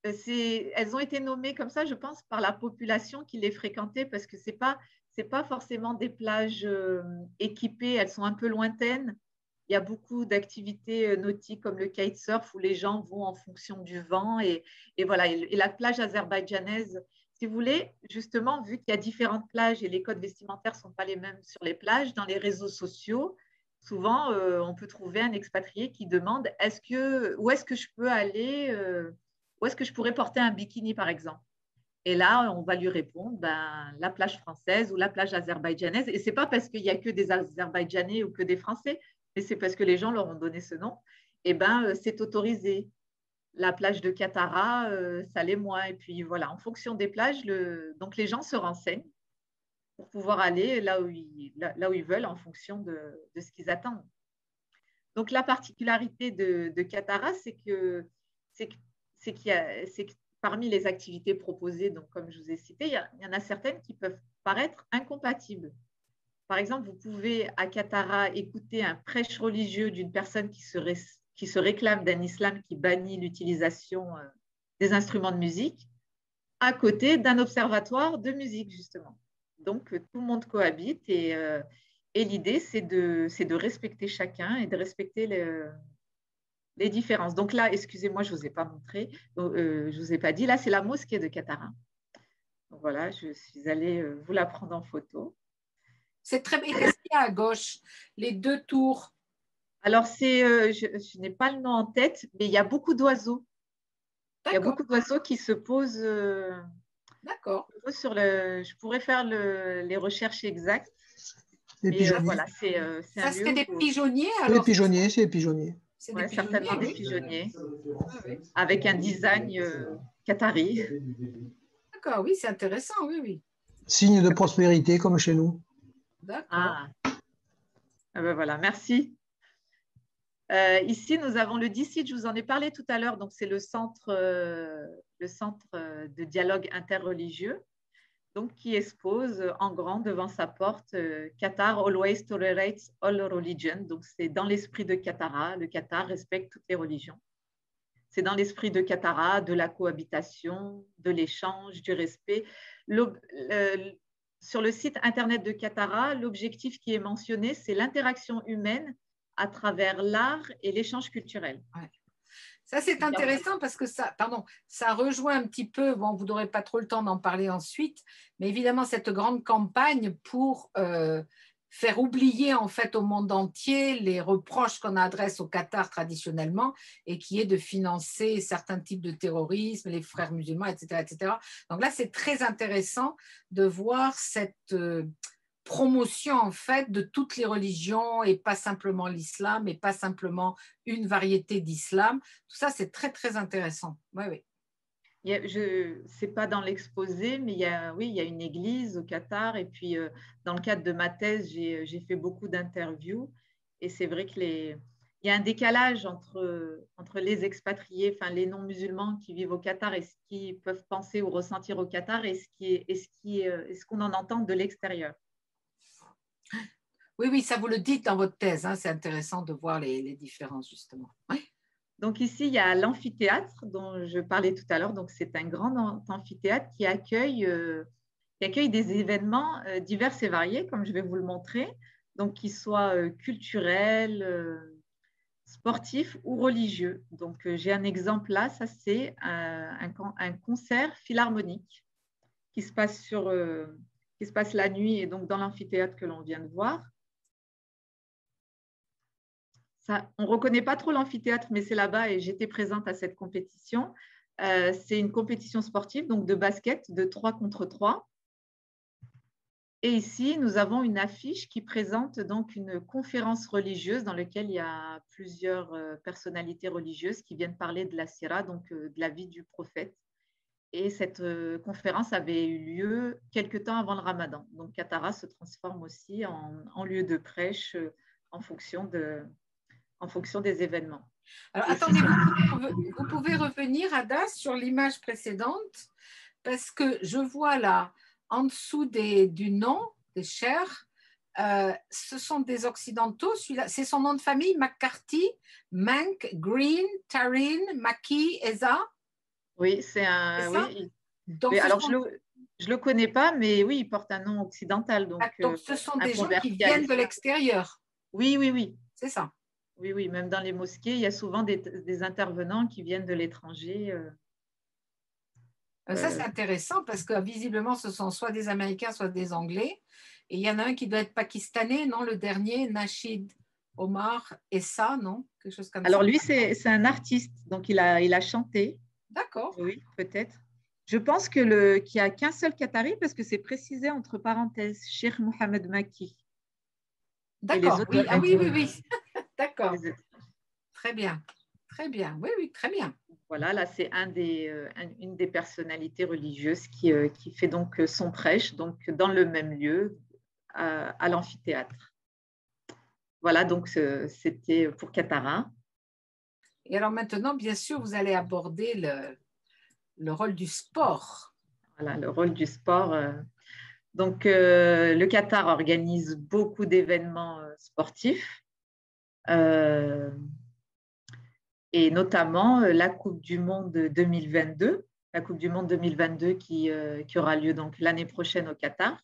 B: elles ont été nommées comme ça, je pense, par la population qui les fréquentait parce que c'est pas forcément des plages équipées, elles sont un peu lointaines. Il y a beaucoup d'activités nautiques comme le kitesurf où les gens vont en fonction du vent et voilà. Et la plage azerbaïdjanaise, si vous voulez, justement, vu qu'il y a différentes plages et les codes vestimentaires ne sont pas les mêmes sur les plages, dans les réseaux sociaux, souvent, on peut trouver un expatrié qui demande où est-ce que je peux aller où est-ce que je pourrais porter un bikini, par exemple. Et là, on va lui répondre la plage française ou la plage azerbaïdjanaise. Et ce n'est pas parce qu'il n'y a que des Azerbaïdjanais ou que des Français, mais c'est parce que les gens leur ont donné ce nom. Et c'est autorisé. La plage de Katara, ça l'est moins. Et puis voilà, en fonction des plages, donc les gens se renseignent pour pouvoir aller là où ils veulent en fonction de ce qu'ils attendent. Donc la particularité de Katara, c'est que parmi les activités proposées, donc comme je vous ai cité, il y en a certaines qui peuvent paraître incompatibles. Par exemple, vous pouvez à Katara écouter un prêche religieux d'une personne qui se réclame d'un islam qui bannit l'utilisation des instruments de musique, à côté d'un observatoire de musique, justement. Donc, tout le monde cohabite et l'idée, c'est de respecter chacun et de respecter les différences. Donc là, excusez-moi, je ne vous ai pas montré, je ne vous ai pas dit, là, c'est la mosquée de Katara. Donc voilà, je suis allée vous la prendre en photo.
A: C'est très bien. Qu'est-ce qu'il y a à gauche? Les 2 tours.
B: Alors, je n'ai pas le nom en tête, mais il y a beaucoup d'oiseaux. Il y a beaucoup d'oiseaux qui se posent.
A: D'accord.
B: Je pourrais faire les recherches exactes.
C: Les pigeonniers.
B: Voilà, c'est
A: ça serait des pigeonniers alors?
C: Les pigeonniers, c'est les pigeonniers.
B: C'est certainement des pigeonniers, avec un design qatari.
A: D'accord, oui, c'est intéressant, oui, oui.
C: Signe de prospérité comme chez nous.
A: D'accord.
B: Voilà, merci. Ici, nous avons le DICIT, je vous en ai parlé tout à l'heure, donc c'est le centre de dialogue interreligieux, donc qui expose en grand devant sa porte Qatar always tolerates all religions. Donc c'est dans l'esprit de Katara, le Qatar respecte toutes les religions. C'est dans l'esprit de Katara, de la cohabitation, de l'échange, du respect. Sur le site internet de Katara, l'objectif qui est mentionné, c'est l'interaction humaine à travers l'art et l'échange culturel.
A: Ouais. Ça, c'est intéressant parce que ça rejoint un petit peu, bon, vous n'aurez pas trop le temps d'en parler ensuite, mais évidemment, cette grande campagne pour faire oublier en fait au monde entier les reproches qu'on adresse au Qatar traditionnellement et qui est de financer certains types de terrorisme, les frères musulmans, etc. etc. Donc là, c'est très intéressant de voir cette promotion en fait de toutes les religions et pas simplement l'islam et pas simplement une variété d'islam. Tout ça, c'est très, très intéressant. Oui, oui.
B: Ce n'est pas dans l'exposé, mais il y a une église au Qatar. Et puis, dans le cadre de ma thèse, j'ai fait beaucoup d'interviews. Et c'est vrai qu'il y a un décalage entre les expatriés, enfin les non-musulmans qui vivent au Qatar et ce qu'ils peuvent penser ou ressentir au Qatar et ce qu'on en entend de l'extérieur.
A: Oui, oui, ça vous le dites dans votre thèse. Hein, c'est intéressant de voir les différences, justement. Oui.
B: Donc ici, il y a l'amphithéâtre dont je parlais tout à l'heure. Donc c'est un grand amphithéâtre qui accueille des événements divers et variés, comme je vais vous le montrer, donc qui soient culturels, sportifs ou religieux. Donc j'ai un exemple là, ça c'est un concert philharmonique qui se passe la nuit et donc dans l'amphithéâtre que l'on vient de voir. Ça, on ne reconnaît pas trop l'amphithéâtre, mais c'est là-bas et j'étais présente à cette compétition. C'est une compétition sportive, donc de basket, de 3 contre 3. Et ici, nous avons une affiche qui présente donc une conférence religieuse dans laquelle il y a plusieurs personnalités religieuses qui viennent parler de la sira, donc de la vie du prophète. Et cette conférence avait eu lieu quelque temps avant le Ramadan. Donc, Katara se transforme aussi en lieu de prêche en fonction des événements.
A: Alors, attendez, vous pouvez revenir, Ada, sur l'image précédente, parce que je vois là, en dessous du nom, des chers, ce sont des Occidentaux. Celui-là, c'est son nom de famille, McCarthy, Mank, Green, Tarin, Maki, Eza.
B: Oui, c'est un... Oui.
A: Donc,
B: alors, je ne le connais pas, mais oui, il porte un nom occidental. Donc
A: ce sont des gens qui viennent de l'extérieur.
B: Oui, oui, oui.
A: C'est ça.
B: Oui, oui, même dans les mosquées, il y a souvent des intervenants qui viennent de l'étranger.
A: Ça, c'est intéressant parce que visiblement, ce sont soit des Américains, soit des Anglais. Et il y en a un qui doit être pakistanais, non? Le dernier, Nasheed Omar Essa, non? Quelque chose comme ça.
B: Alors lui, c'est un artiste, donc il a chanté.
A: D'accord.
B: Oui, peut-être. Je pense qu'il n'y a qu'un seul Qatari parce que c'est précisé entre parenthèses, Cheikh Mohamed Maki.
A: D'accord, oui. Ah oui, oui, oui. D'accord.
B: Les-
A: Très bien. Très bien. Oui, oui, très bien.
B: Voilà, là, c'est une des personnalités religieuses qui fait donc son prêche donc, dans le même lieu, à l'amphithéâtre. Voilà, donc c'était pour Katara.
A: Et alors maintenant, bien sûr, vous allez aborder le rôle du sport.
B: Voilà, le rôle du sport. Donc, le Qatar organise beaucoup d'événements sportifs, et notamment la Coupe du Monde 2022, la Coupe du Monde 2022 qui aura lieu donc l'année prochaine au Qatar.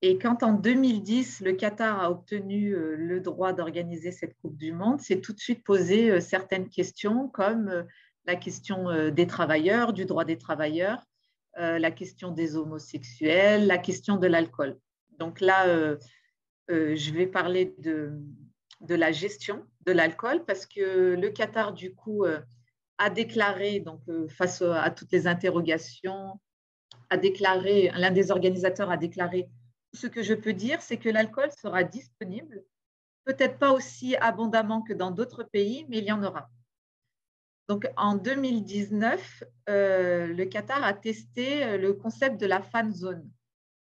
B: Et quand en 2010, le Qatar a obtenu le droit d'organiser cette Coupe du Monde, c'est tout de suite posé certaines questions comme la question des travailleurs, du droit des travailleurs, la question des homosexuels, la question de l'alcool. Donc là, je vais parler de la gestion de l'alcool parce que le Qatar, du coup, a déclaré, donc, face à toutes les interrogations, l'un des organisateurs a déclaré: ce que je peux dire, c'est que l'alcool sera disponible, peut-être pas aussi abondamment que dans d'autres pays, mais il y en aura. Donc, en 2019, le Qatar a testé le concept de la fan zone.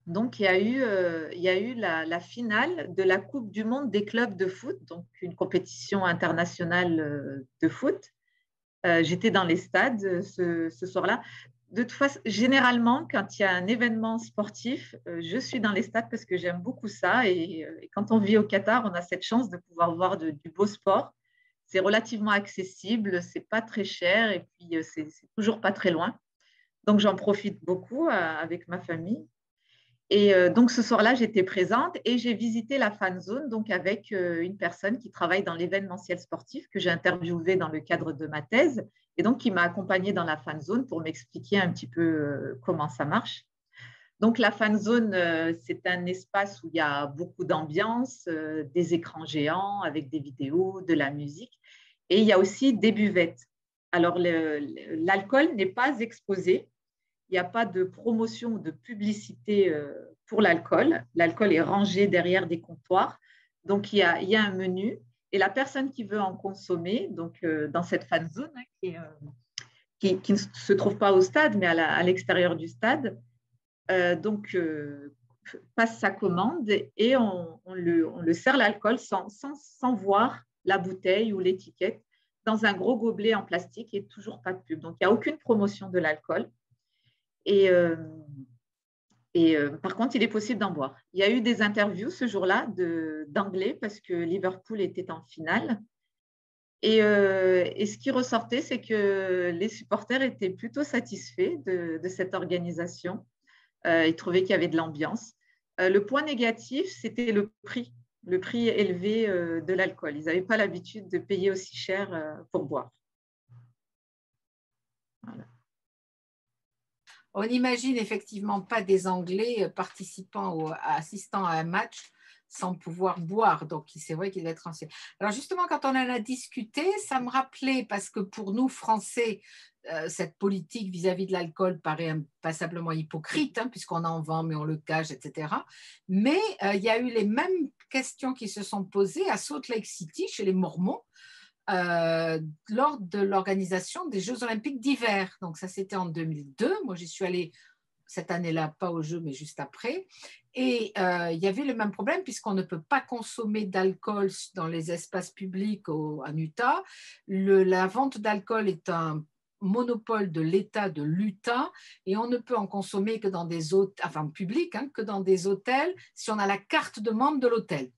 B: Donc, il y a eu la finale de la Coupe du monde des clubs de foot, donc une compétition internationale de foot. J'étais dans les stades ce soir-là. De toute façon, généralement, quand il y a un événement sportif, je suis dans les stades parce que j'aime beaucoup ça. Et quand on vit au Qatar, on a cette chance de pouvoir voir du beau sport. C'est relativement accessible, c'est pas très cher et puis c'est toujours pas très loin. Donc, j'en profite beaucoup avec ma famille. Et donc, ce soir-là, j'étais présente et j'ai visité la fan zone donc avec une personne qui travaille dans l'événementiel sportif que j'ai interviewé dans le cadre de ma thèse et donc qui m'a accompagnée dans la fan zone pour m'expliquer un petit peu comment ça marche. Donc, la fan zone, c'est un espace où il y a beaucoup d'ambiance, des écrans géants avec des vidéos, de la musique et il y a aussi des buvettes. Alors, l'alcool n'est pas exposé. Il n'y a pas de promotion ou de publicité pour l'alcool. L'alcool est rangé derrière des comptoirs. Donc, il y a un menu et la personne qui veut en consommer, donc dans cette fan zone qui ne se trouve pas au stade, mais à l'extérieur du stade, passe sa commande et on le sert l'alcool sans voir la bouteille ou l'étiquette dans un gros gobelet en plastique et toujours pas de pub. Donc, il n'y a aucune promotion de l'alcool. Et par contre, il est possible d'en boire. Il y a eu des interviews ce jour-là d'anglais parce que Liverpool était en finale. Et ce qui ressortait, c'est que les supporters étaient plutôt satisfaits de cette organisation. Ils trouvaient qu'il y avait de l'ambiance. Le point négatif, c'était le prix élevé de l'alcool. Ils n'avaient pas l'habitude de payer aussi cher pour boire. Voilà.
A: On n'imagine effectivement pas des Anglais assistant à un match sans pouvoir boire. Donc, c'est vrai qu'il va être ancien. Alors, justement, quand on en a discuté, ça me rappelait, parce que pour nous, Français, cette politique vis-à-vis de l'alcool paraît passablement hypocrite, hein, puisqu'on en vend, mais on le cache, etc. Mais il y a eu les mêmes questions qui se sont posées à Salt Lake City, chez les Mormons, lors de l'organisation des Jeux olympiques d'hiver. Donc ça, c'était en 2002. Moi, j'y suis allée cette année-là, pas aux Jeux, mais juste après. Et il y avait le même problème puisqu'on ne peut pas consommer d'alcool dans les espaces publics en Utah. La vente d'alcool est un monopole de l'État de l'Utah et on ne peut en consommer que dans des hôtels, enfin publics, hein, que dans des hôtels si on a la carte de membre de l'hôtel.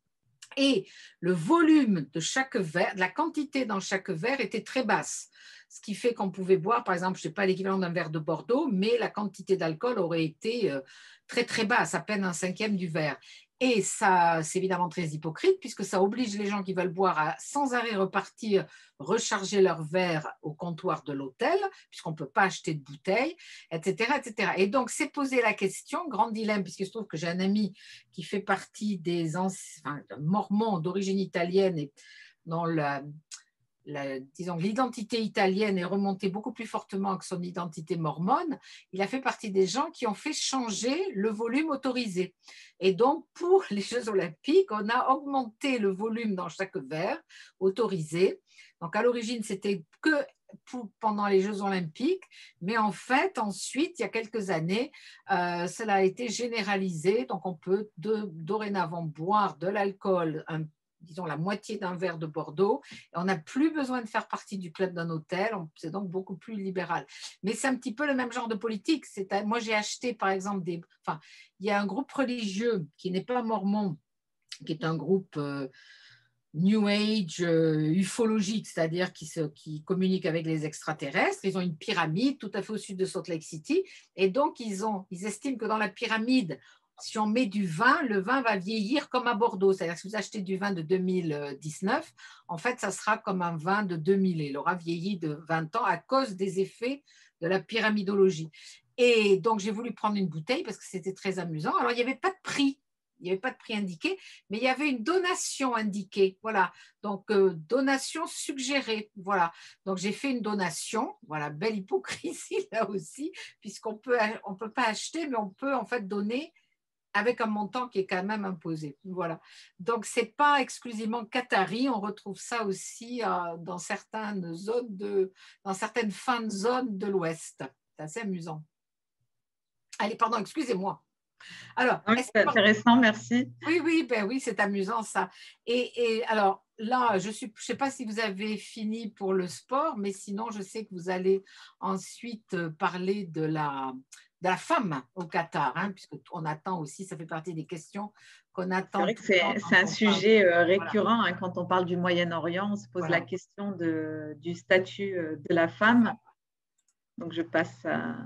A: Et le volume de chaque verre, la quantité dans chaque verre était très basse. Ce qui fait qu'on pouvait boire, par exemple, je ne sais pas l'équivalent d'un verre de Bordeaux, mais la quantité d'alcool aurait été très, très basse, à peine un cinquième du verre. Et ça, c'est évidemment très hypocrite, puisque ça oblige les gens qui veulent boire à sans arrêt repartir, recharger leur verre au comptoir de l'hôtel, puisqu'on ne peut pas acheter de bouteilles, etc., etc. Et donc, c'est posé la question, grand dilemme, puisque je trouve que j'ai un ami qui fait partie des Mormons d'origine italienne et dont disons, l'identité italienne est remontée beaucoup plus fortement que son identité mormone, il a fait partie des gens qui ont fait changer le volume autorisé. Et donc, pour les Jeux olympiques, on a augmenté le volume dans chaque verre autorisé. Donc, à l'origine, c'était que pendant les Jeux olympiques, mais en fait, ensuite, il y a quelques années, cela a été généralisé. Donc, on peut dorénavant boire de l'alcool, disons la moitié d'un verre de Bordeaux, et on n'a plus besoin de faire partie du club d'un hôtel, c'est donc beaucoup plus libéral. Mais c'est un petit peu le même genre de politique. Moi, j'ai acheté, par exemple, il y a un groupe religieux qui n'est pas mormon, qui est un groupe New Age ufologique, c'est-à-dire qui communique avec les extraterrestres. Ils ont une pyramide tout à fait au sud de Salt Lake City, et donc ils estiment que dans la pyramide, si on met du vin, le vin va vieillir comme à Bordeaux. C'est-à-dire que si vous achetez du vin de 2019, en fait, ça sera comme un vin de 2000. Il aura vieilli de 20 ans à cause des effets de la pyramidologie. Et donc, j'ai voulu prendre une bouteille parce que c'était très amusant. Alors, il n'y avait pas de prix. Il n'y avait pas de prix indiqué, mais il y avait une donation indiquée. Voilà. Donc, donation suggérée. Voilà. Donc, j'ai fait une donation. Voilà, belle hypocrisie là aussi, puisqu'on peut pas acheter, mais on peut en fait donner avec un montant qui est quand même imposé. Voilà. Donc, ce n'est pas exclusivement qatari. On retrouve ça aussi dans certaines fins de zones de l'Ouest. C'est assez amusant. Allez, pardon, excusez-moi. Alors,
B: c'est intéressant, merci.
A: Oui, c'est amusant ça. Et alors là, je sais pas si vous avez fini pour le sport, mais sinon, je sais que vous allez ensuite parler de la femme au Qatar, hein, puisqu'on attend aussi, ça fait partie des questions qu'on attend.
B: C'est vrai que c'est un sujet récurrent, hein, quand on parle du Moyen-Orient, on se pose la question du statut de la femme. Donc, je passe à…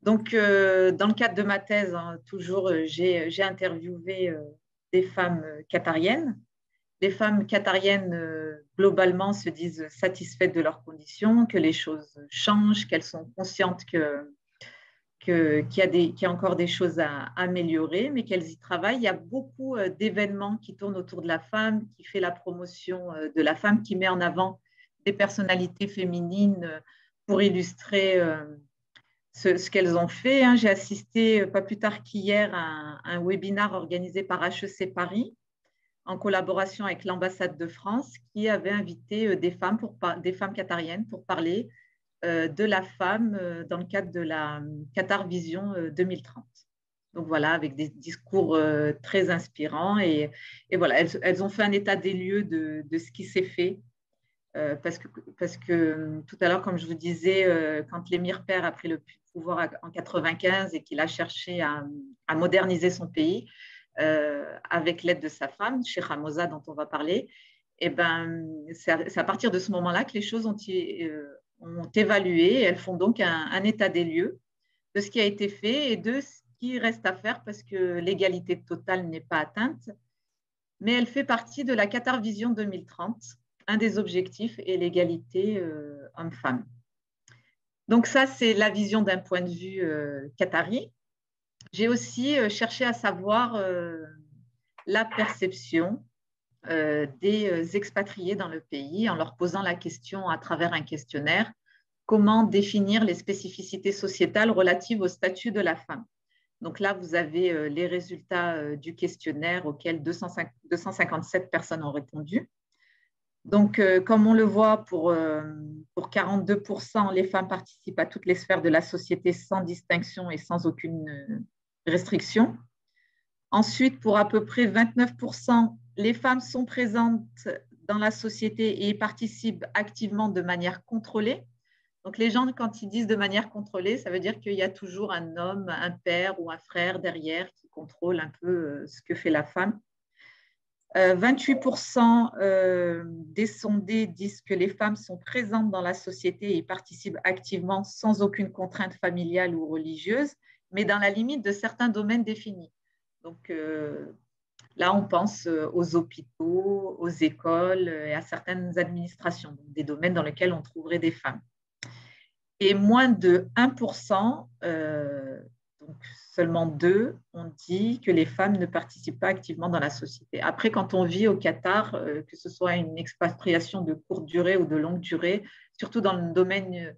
B: Donc, dans le cadre de ma thèse, hein, toujours, j'ai interviewé des femmes qatariennes. Les femmes qatariennes, globalement, se disent satisfaites de leurs conditions, que les choses changent, qu'elles sont conscientes qu'il y a encore des choses à améliorer, mais qu'elles y travaillent. Il y a beaucoup d'événements qui tournent autour de la femme, qui fait la promotion de la femme, qui met en avant des personnalités féminines pour illustrer ce qu'elles ont fait. J'ai assisté pas plus tard qu'hier à un webinaire organisé par HEC Paris en collaboration avec l'ambassade de France qui avait invité des femmes qatariennes pour parler de la femme dans le cadre de la Qatar Vision 2030. Donc voilà, avec des discours très inspirants et voilà, elles ont fait un état des lieux de ce qui s'est fait. Parce que tout à l'heure, comme je vous disais, quand l'émir Père a pris le pouvoir en 1995 et qu'il a cherché à moderniser son pays avec l'aide de sa femme, Sheikha Moza, dont on va parler, c'est à partir de ce moment-là que les choses ont évalué. Elles font donc un état des lieux de ce qui a été fait et de ce qui reste à faire parce que l'égalité totale n'est pas atteinte. Mais elle fait partie de la Qatar Vision 2030. Un des objectifs est l'égalité homme-femme. Donc ça, c'est la vision d'un point de vue qatari. J'ai aussi cherché à savoir la perception des expatriés dans le pays en leur posant la question à travers un questionnaire, comment définir les spécificités sociétales relatives au statut de la femme. Donc là, vous avez les résultats du questionnaire auxquels 257 personnes ont répondu. Donc, comme on le voit, pour 42%, les femmes participent à toutes les sphères de la société sans distinction et sans aucune restriction. Ensuite, pour à peu près 29%, les femmes sont présentes dans la société et participent activement de manière contrôlée. Donc, les gens, quand ils disent de manière contrôlée, ça veut dire qu'il y a toujours un homme, un père ou un frère derrière qui contrôle un peu ce que fait la femme. 28% des sondés disent que les femmes sont présentes dans la société et participent activement sans aucune contrainte familiale ou religieuse, mais dans la limite de certains domaines définis. Donc là, on pense aux hôpitaux, aux écoles et à certaines administrations, donc des domaines dans lesquels on trouverait des femmes. Et moins de 1%, donc seulement 2 ont dit que les femmes ne participent pas activement dans la société. Après, quand on vit au Qatar, que ce soit une expatriation de courte durée ou de longue durée, surtout dans le domaine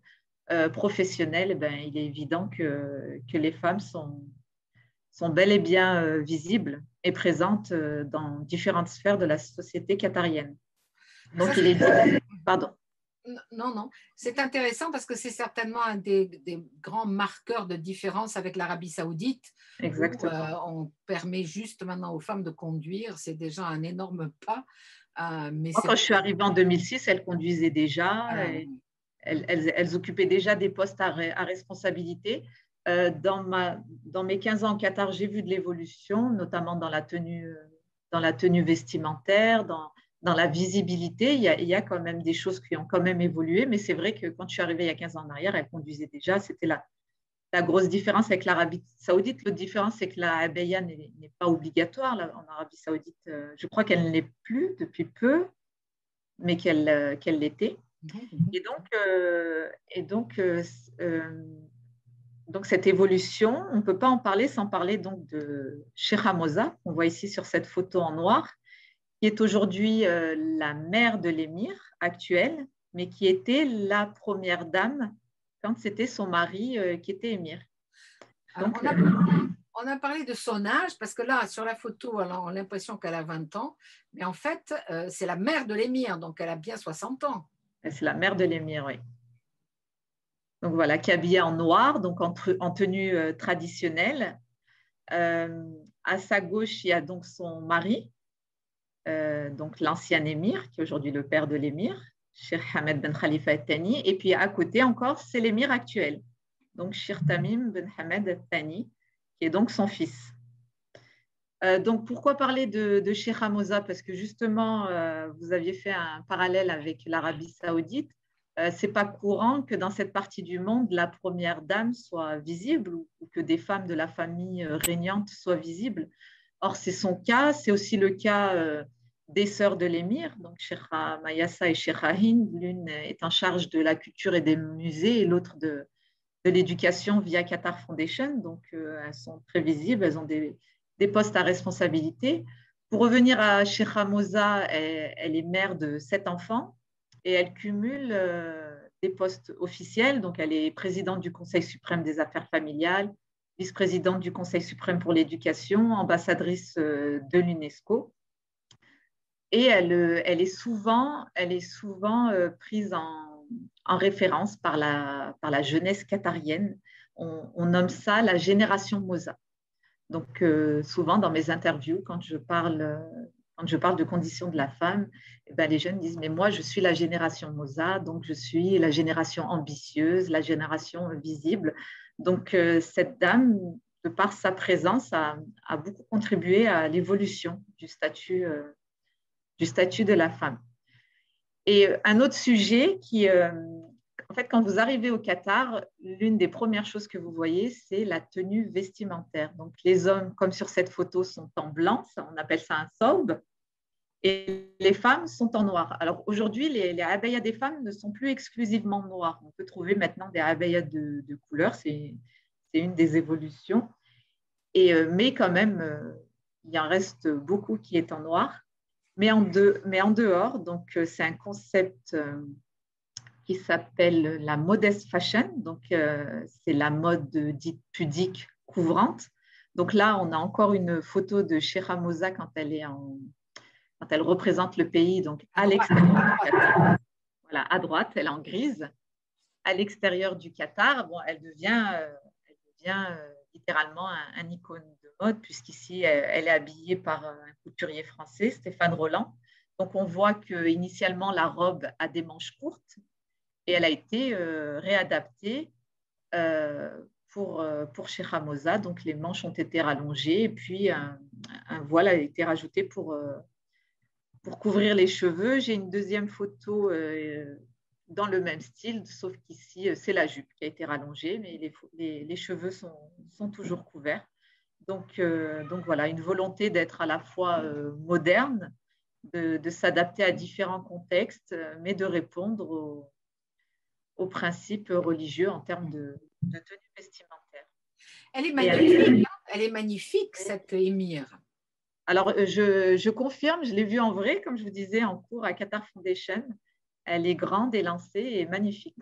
B: professionnel, ben, il est évident que les femmes sont bel et bien visibles et présentes dans différentes sphères de la société qatarienne. Donc, il est... Pardon.
A: Non, non. C'est intéressant parce que c'est certainement un des grands marqueurs de différence avec l'Arabie Saoudite.
B: Exactement.
A: Où, on permet juste maintenant aux femmes de conduire. C'est déjà un énorme pas.
B: Mais moi, quand je suis arrivée en 2006, elles conduisaient déjà. Elles occupaient déjà des postes à responsabilité. Dans mes 15 ans au Qatar, j'ai vu de l'évolution, notamment dans la tenue vestimentaire, dans la visibilité. Il y a quand même des choses qui ont quand même évolué, mais c'est vrai que quand je suis arrivée il y a 15 ans en arrière, elles conduisaient déjà. C'était la grosse différence avec l'Arabie Saoudite. L'autre différence, c'est que la abaya n'est pas obligatoire en Arabie Saoudite. Je crois qu'elle ne l'est plus depuis peu, mais qu'elle l'était. Donc, cette évolution, on ne peut pas en parler sans parler donc de Sheikha Moza, qu'on voit ici sur cette photo en noir, qui est aujourd'hui la mère de l'émir actuel, mais qui était la première dame quand c'était son mari qui était émir.
A: Donc, on a parlé de son âge, parce que là, sur la photo, on a l'impression qu'elle a 20 ans, mais en fait, c'est la mère de l'émir, donc elle a bien 60 ans.
B: C'est la mère de l'émir, oui. Donc voilà, qui est habillée en noir, donc en tenue traditionnelle. À sa gauche, il y a donc son mari, donc l'ancien émir, qui est aujourd'hui le père de l'émir, Cheikh Hamed Ben Khalifa Al-Thani. Et puis à côté encore, c'est l'émir actuel, donc Cheikh Tamim Ben Hamed Al-Thani, qui est donc son fils. Donc pourquoi parler de Cheikh Moza? Parce que justement, vous aviez fait un parallèle avec l'Arabie Saoudite. Ce n'est pas courant que dans cette partie du monde, la première dame soit visible ou que des femmes de la famille régnante soient visibles. Or, c'est son cas, c'est aussi le cas des sœurs de l'émir, donc Cheikha Mayassa et Cheikha Hind. L'une est en charge de la culture et des musées et l'autre de l'éducation via Qatar Foundation. Donc, elles sont très visibles, elles ont des postes à responsabilité. Pour revenir à Cheikha Moza, elle est mère de 7 enfants. Et elle cumule des postes officiels. Donc, elle est présidente du Conseil suprême des affaires familiales, vice-présidente du Conseil suprême pour l'éducation, ambassadrice de l'UNESCO. Et elle est souvent prise en référence par la jeunesse qatarienne. On nomme ça la génération Moza. Donc, souvent, dans mes interviews, quand je parle de conditions de la femme, les jeunes disent « Mais moi, je suis la génération Moza, donc je suis la génération ambitieuse, la génération visible. » Donc, cette dame, de par sa présence, a beaucoup contribué à l'évolution du statut de la femme. Et un autre sujet qui... En fait, quand vous arrivez au Qatar, l'une des premières choses que vous voyez, c'est la tenue vestimentaire. Donc, les hommes, comme sur cette photo, sont en blanc, on appelle ça un thawb, et les femmes sont en noir. Alors, aujourd'hui, les abayas des femmes ne sont plus exclusivement noires. On peut trouver maintenant des abayas de couleur, c'est une des évolutions. Mais quand même, il en reste beaucoup qui est en noir. Mais en dehors, donc c'est un concept... qui s'appelle la modest fashion, donc c'est la mode dite pudique couvrante. Donc là, on a encore une photo de Cheikha Moza quand elle représente le pays, donc à l'extérieur du Qatar. Voilà, à droite, elle est en grise. À l'extérieur du Qatar, bon, elle devient littéralement un icône de mode, puisqu'ici, elle est habillée par un couturier français, Stéphane Roland. Donc on voit qu'initialement, la robe a des manches courtes, et elle a été réadaptée pour Cheikha Moza. Donc, les manches ont été rallongées et puis un voile a été rajouté pour couvrir les cheveux. J'ai une deuxième photo dans le même style, sauf qu'ici, c'est la jupe qui a été rallongée, mais les cheveux sont toujours couverts. Donc voilà, une volonté d'être à la fois moderne, de s'adapter à différents contextes, mais de répondre aux principes religieux en termes de tenue vestimentaire.
A: Elle est magnifique, elle est magnifique, cette émir.
B: Alors, je confirme, je l'ai vue en vrai, comme je vous disais, en cours à Qatar Foundation. Elle est grande, élancée et magnifique.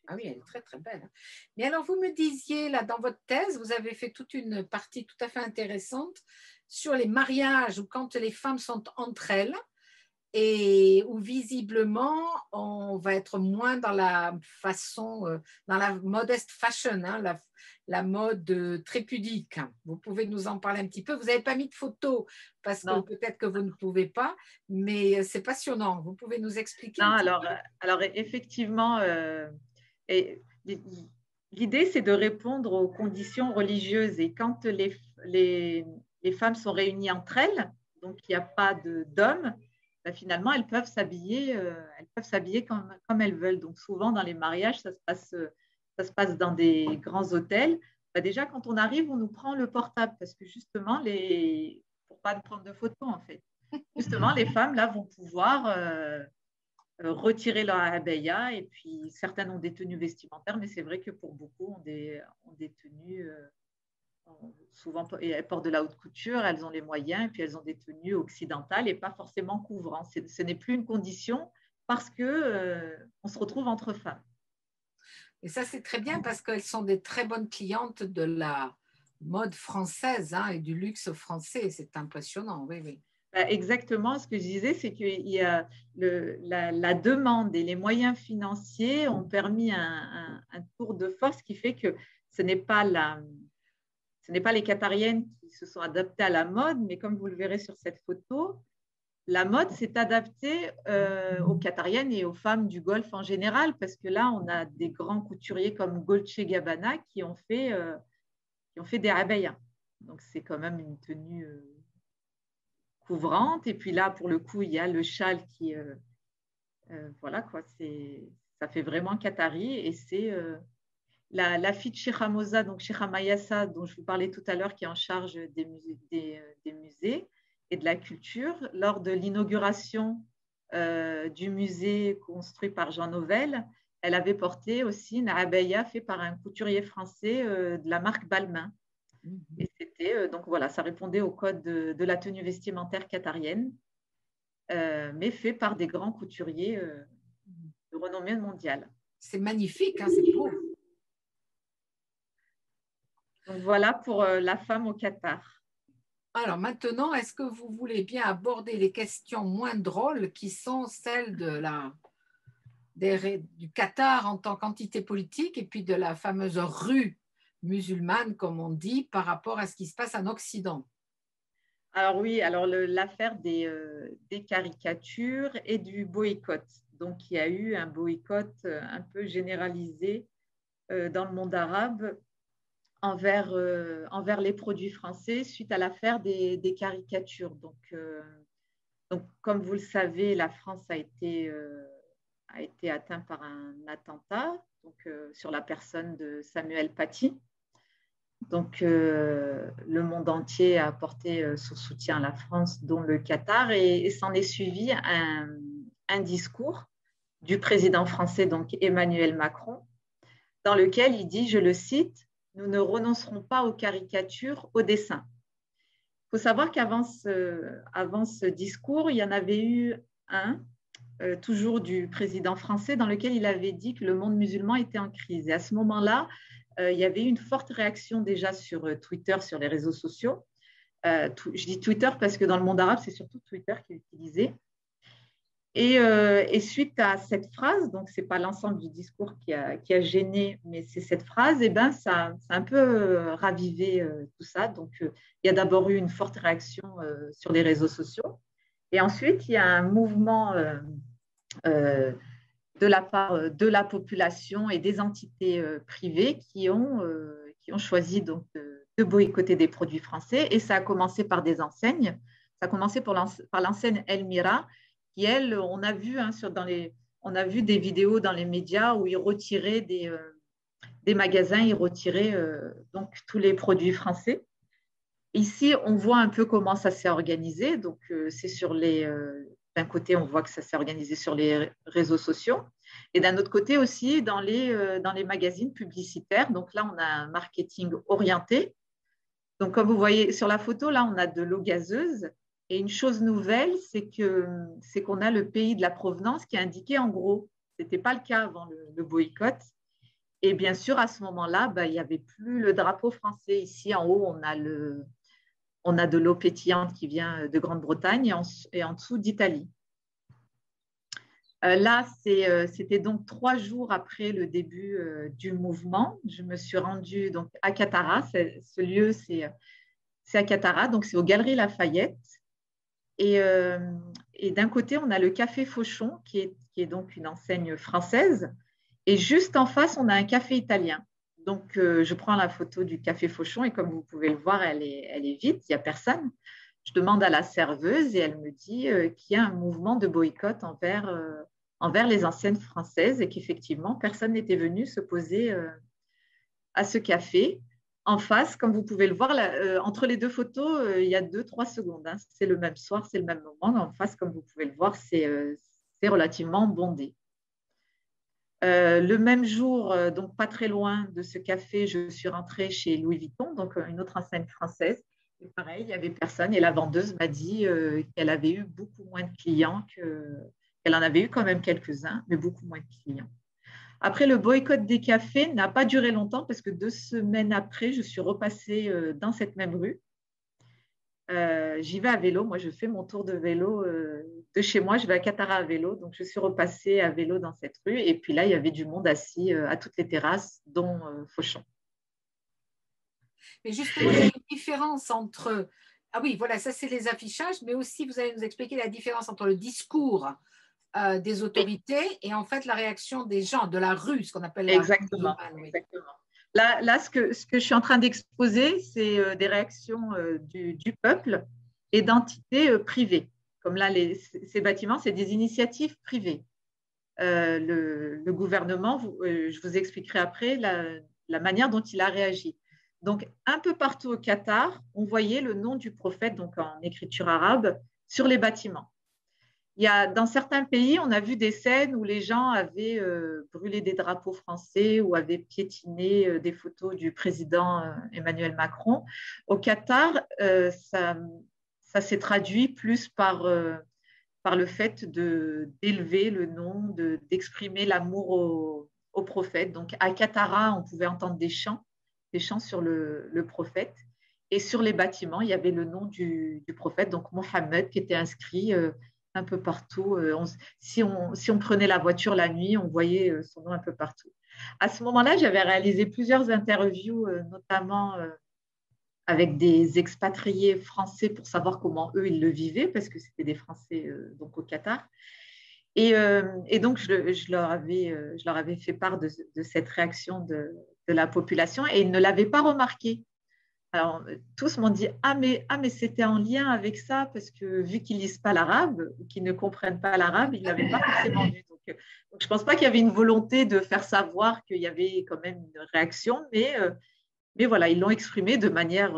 A: Ah oui, elle est très, très belle. Mais alors, vous me disiez, là, dans votre thèse, vous avez fait toute une partie tout à fait intéressante sur les mariages où quand les femmes sont entre elles et où visiblement, on va être moins dans la façon, dans la modeste fashion, hein, la mode très pudique. Vous pouvez nous en parler un petit peu. Vous n'avez pas mis de photos parce que
B: Non.
A: peut-être que vous ne pouvez pas, mais c'est passionnant. Vous pouvez nous expliquer
B: Non,
A: un petit
B: alors effectivement, l'idée, c'est de répondre aux conditions religieuses. Et quand les femmes sont réunies entre elles, donc il n'y a pas d'hommes, ben finalement, elles peuvent s'habiller comme elles veulent. Donc souvent, dans les mariages, ça se passe dans des grands hôtels. Ben déjà, quand on arrive, on nous prend le portable parce que justement, pour ne pas prendre de photos, en fait. Justement, les femmes, là, vont pouvoir retirer leur abaya et puis certaines ont des tenues vestimentaires, mais c'est vrai que pour beaucoup ont des tenues souvent, elles portent de la haute couture, elles ont les moyens et puis elles ont des tenues occidentales et pas forcément couvrant. Ce n'est plus une condition parce que on se retrouve entre femmes.
A: Et ça, c'est très bien parce qu'elles sont des très bonnes clientes de la mode française, hein, et du luxe français. C'est impressionnant, oui, oui.
B: Exactement, ce que je disais, c'est que la demande et les moyens financiers ont permis un tour de force qui fait que ce n'est pas les Qatariennes qui se sont adaptées à la mode, mais comme vous le verrez sur cette photo, la mode s'est adaptée aux Qatariennes et aux femmes du Golfe en général, parce que là, on a des grands couturiers comme Dolce & Gabbana qui ont fait des abayas. Donc, c'est quand même une tenue couvrante. Et puis là, pour le coup, il y a le châle qui, voilà quoi, ça fait vraiment Qatari. Et c'est la fille de Cheikh Hamoza, donc Cheikh Mayassa, dont je vous parlais tout à l'heure, qui est en charge des musées et de la culture. Lors de l'inauguration du musée construit par Jean Nouvel, elle avait porté aussi une abaya faite par un couturier français de la marque Balmain. Et c'était, donc voilà, ça répondait au code de la tenue vestimentaire qatarienne, mais fait par des grands couturiers de renommée mondiale.
A: C'est magnifique, hein, c'est beau.
B: Donc voilà pour la femme au Qatar.
A: Alors maintenant, est-ce que vous voulez bien aborder les questions moins drôles qui sont celles du Qatar en tant qu'entité politique et puis de la fameuse rue musulmane, comme on dit, par rapport à ce qui se passe en Occident?
B: Alors oui, alors l'affaire des caricatures et du boycott. Donc il y a eu un boycott un peu généralisé dans le monde arabe envers les produits français suite à l'affaire des caricatures. Donc, comme vous le savez, la France a été atteinte par un attentat sur la personne de Samuel Paty. Donc, le monde entier a apporté son soutien à la France, dont le Qatar, et s'en est suivi un discours du président français, donc Emmanuel Macron, dans lequel il dit, je le cite, « Nous ne renoncerons pas aux caricatures, aux dessins ». Il faut savoir qu'avant ce discours, il y en avait eu un, toujours du président français, dans lequel il avait dit que le monde musulman était en crise. Et à ce moment-là, il y avait eu une forte réaction déjà sur Twitter, sur les réseaux sociaux. Je dis Twitter parce que dans le monde arabe, c'est surtout Twitter qui est utilisé. Et suite à cette phrase, donc ce n'est pas l'ensemble du discours qui a gêné, mais c'est cette phrase, et ben ça a un peu ravivé tout ça. Donc, il y a d'abord eu une forte réaction sur les réseaux sociaux. Et ensuite, il y a un mouvement de la part de la population et des entités privées qui ont choisi donc, de boycotter des produits français. Et ça a commencé par des enseignes. Ça a commencé par l'enseigne Elmira, qui, elle, on a vu des vidéos dans les médias où ils retiraient des magasins, ils retiraient donc tous les produits français. Ici, on voit un peu comment ça s'est organisé. Donc, c'est d'un côté, on voit que ça s'est organisé sur les réseaux sociaux. Et d'un autre côté aussi, dans les magazines publicitaires, donc là, on a un marketing orienté. Donc, comme vous voyez sur la photo, là, on a de l'eau gazeuse. Et une chose nouvelle, c'est qu'on a le pays de la provenance qui est indiqué en gros. Ce n'était pas le cas avant le boycott. Et bien sûr, à ce moment-là, il n'y avait plus le drapeau français. Ici, en haut, on a de l'eau pétillante qui vient de Grande-Bretagne et en dessous d'Italie. Là, c'était donc 3 jours après le début du mouvement. Je me suis rendue donc, à Katara. Ce lieu, c'est à Katara, donc c'est aux Galeries Lafayette. Et d'un côté, on a le Café Fauchon, qui est donc une enseigne française. Et juste en face, on a un café italien. Donc, je prends la photo du Café Fauchon et comme vous pouvez le voir, elle est vide, il n'y a personne. Je demande à la serveuse et elle me dit qu'il y a un mouvement de boycott envers les enseignes françaises et qu'effectivement, personne n'était venu se poser à ce café. En face, comme vous pouvez le voir, là, entre les 2 photos, il y a 2-3 secondes. Hein. C'est le même soir, c'est le même moment. En face, comme vous pouvez le voir, c'est relativement bondé. Le même jour, donc pas très loin de ce café, je suis rentrée chez Louis Vuitton, donc une autre enseigne française. Et pareil, il n'y avait personne et la vendeuse m'a dit qu'elle avait eu beaucoup moins de clients, qu'elle en avait eu quand même quelques-uns, mais beaucoup moins de clients. Après, le boycott des cafés n'a pas duré longtemps parce que 2 semaines après, je suis repassée dans cette même rue. J'y vais à vélo. Moi, je fais mon tour de vélo de chez moi. Je vais à Katara à vélo. Donc, je suis repassée à vélo dans cette rue. Et puis là, il y avait du monde assis à toutes les terrasses, dont Fauchon.
A: Mais justement, il y a une différence entre… Ah oui, voilà, ça, c'est les affichages. Mais aussi, vous allez nous expliquer la différence entre le discours des autorités et en fait la réaction des gens, de la rue, ce qu'on appelle la
B: exactement,
A: rue.
B: Exactement. Là, ce que je suis en train d'exposer, c'est des réactions du peuple et d'entités privées. Comme là, ces bâtiments, c'est des initiatives privées. Le gouvernement, je vous expliquerai après la manière dont il a réagi. Donc, un peu partout au Qatar, on voyait le nom du prophète, donc en écriture arabe, sur les bâtiments. Dans certains pays, on a vu des scènes où les gens avaient brûlé des drapeaux français ou avaient piétiné des photos du président Emmanuel Macron. Au Qatar, ça s'est traduit plus par le fait d'élever le nom, d'exprimer l'amour au prophète. Donc, à Katara, on pouvait entendre des chants sur le prophète. Et sur les bâtiments, il y avait le nom du prophète, donc Mohammed, qui était inscrit un peu partout. Si on prenait la voiture la nuit, on voyait son nom un peu partout. À ce moment-là, j'avais réalisé plusieurs interviews, notamment avec des expatriés français pour savoir comment eux, ils le vivaient, parce que c'était des Français donc au Qatar. Et donc, je leur avais fait part de cette réaction de la population et ils ne l'avaient pas remarqué. Alors, tous m'ont dit « Ah, mais c'était en lien avec ça, parce que vu qu'ils ne lisent pas l'arabe, ou qu'ils ne comprennent pas l'arabe, ils ne l'avaient pas forcément vu. » Donc, je ne pense pas qu'il y avait une volonté de faire savoir qu'il y avait quand même une réaction, mais voilà, ils l'ont exprimé de manière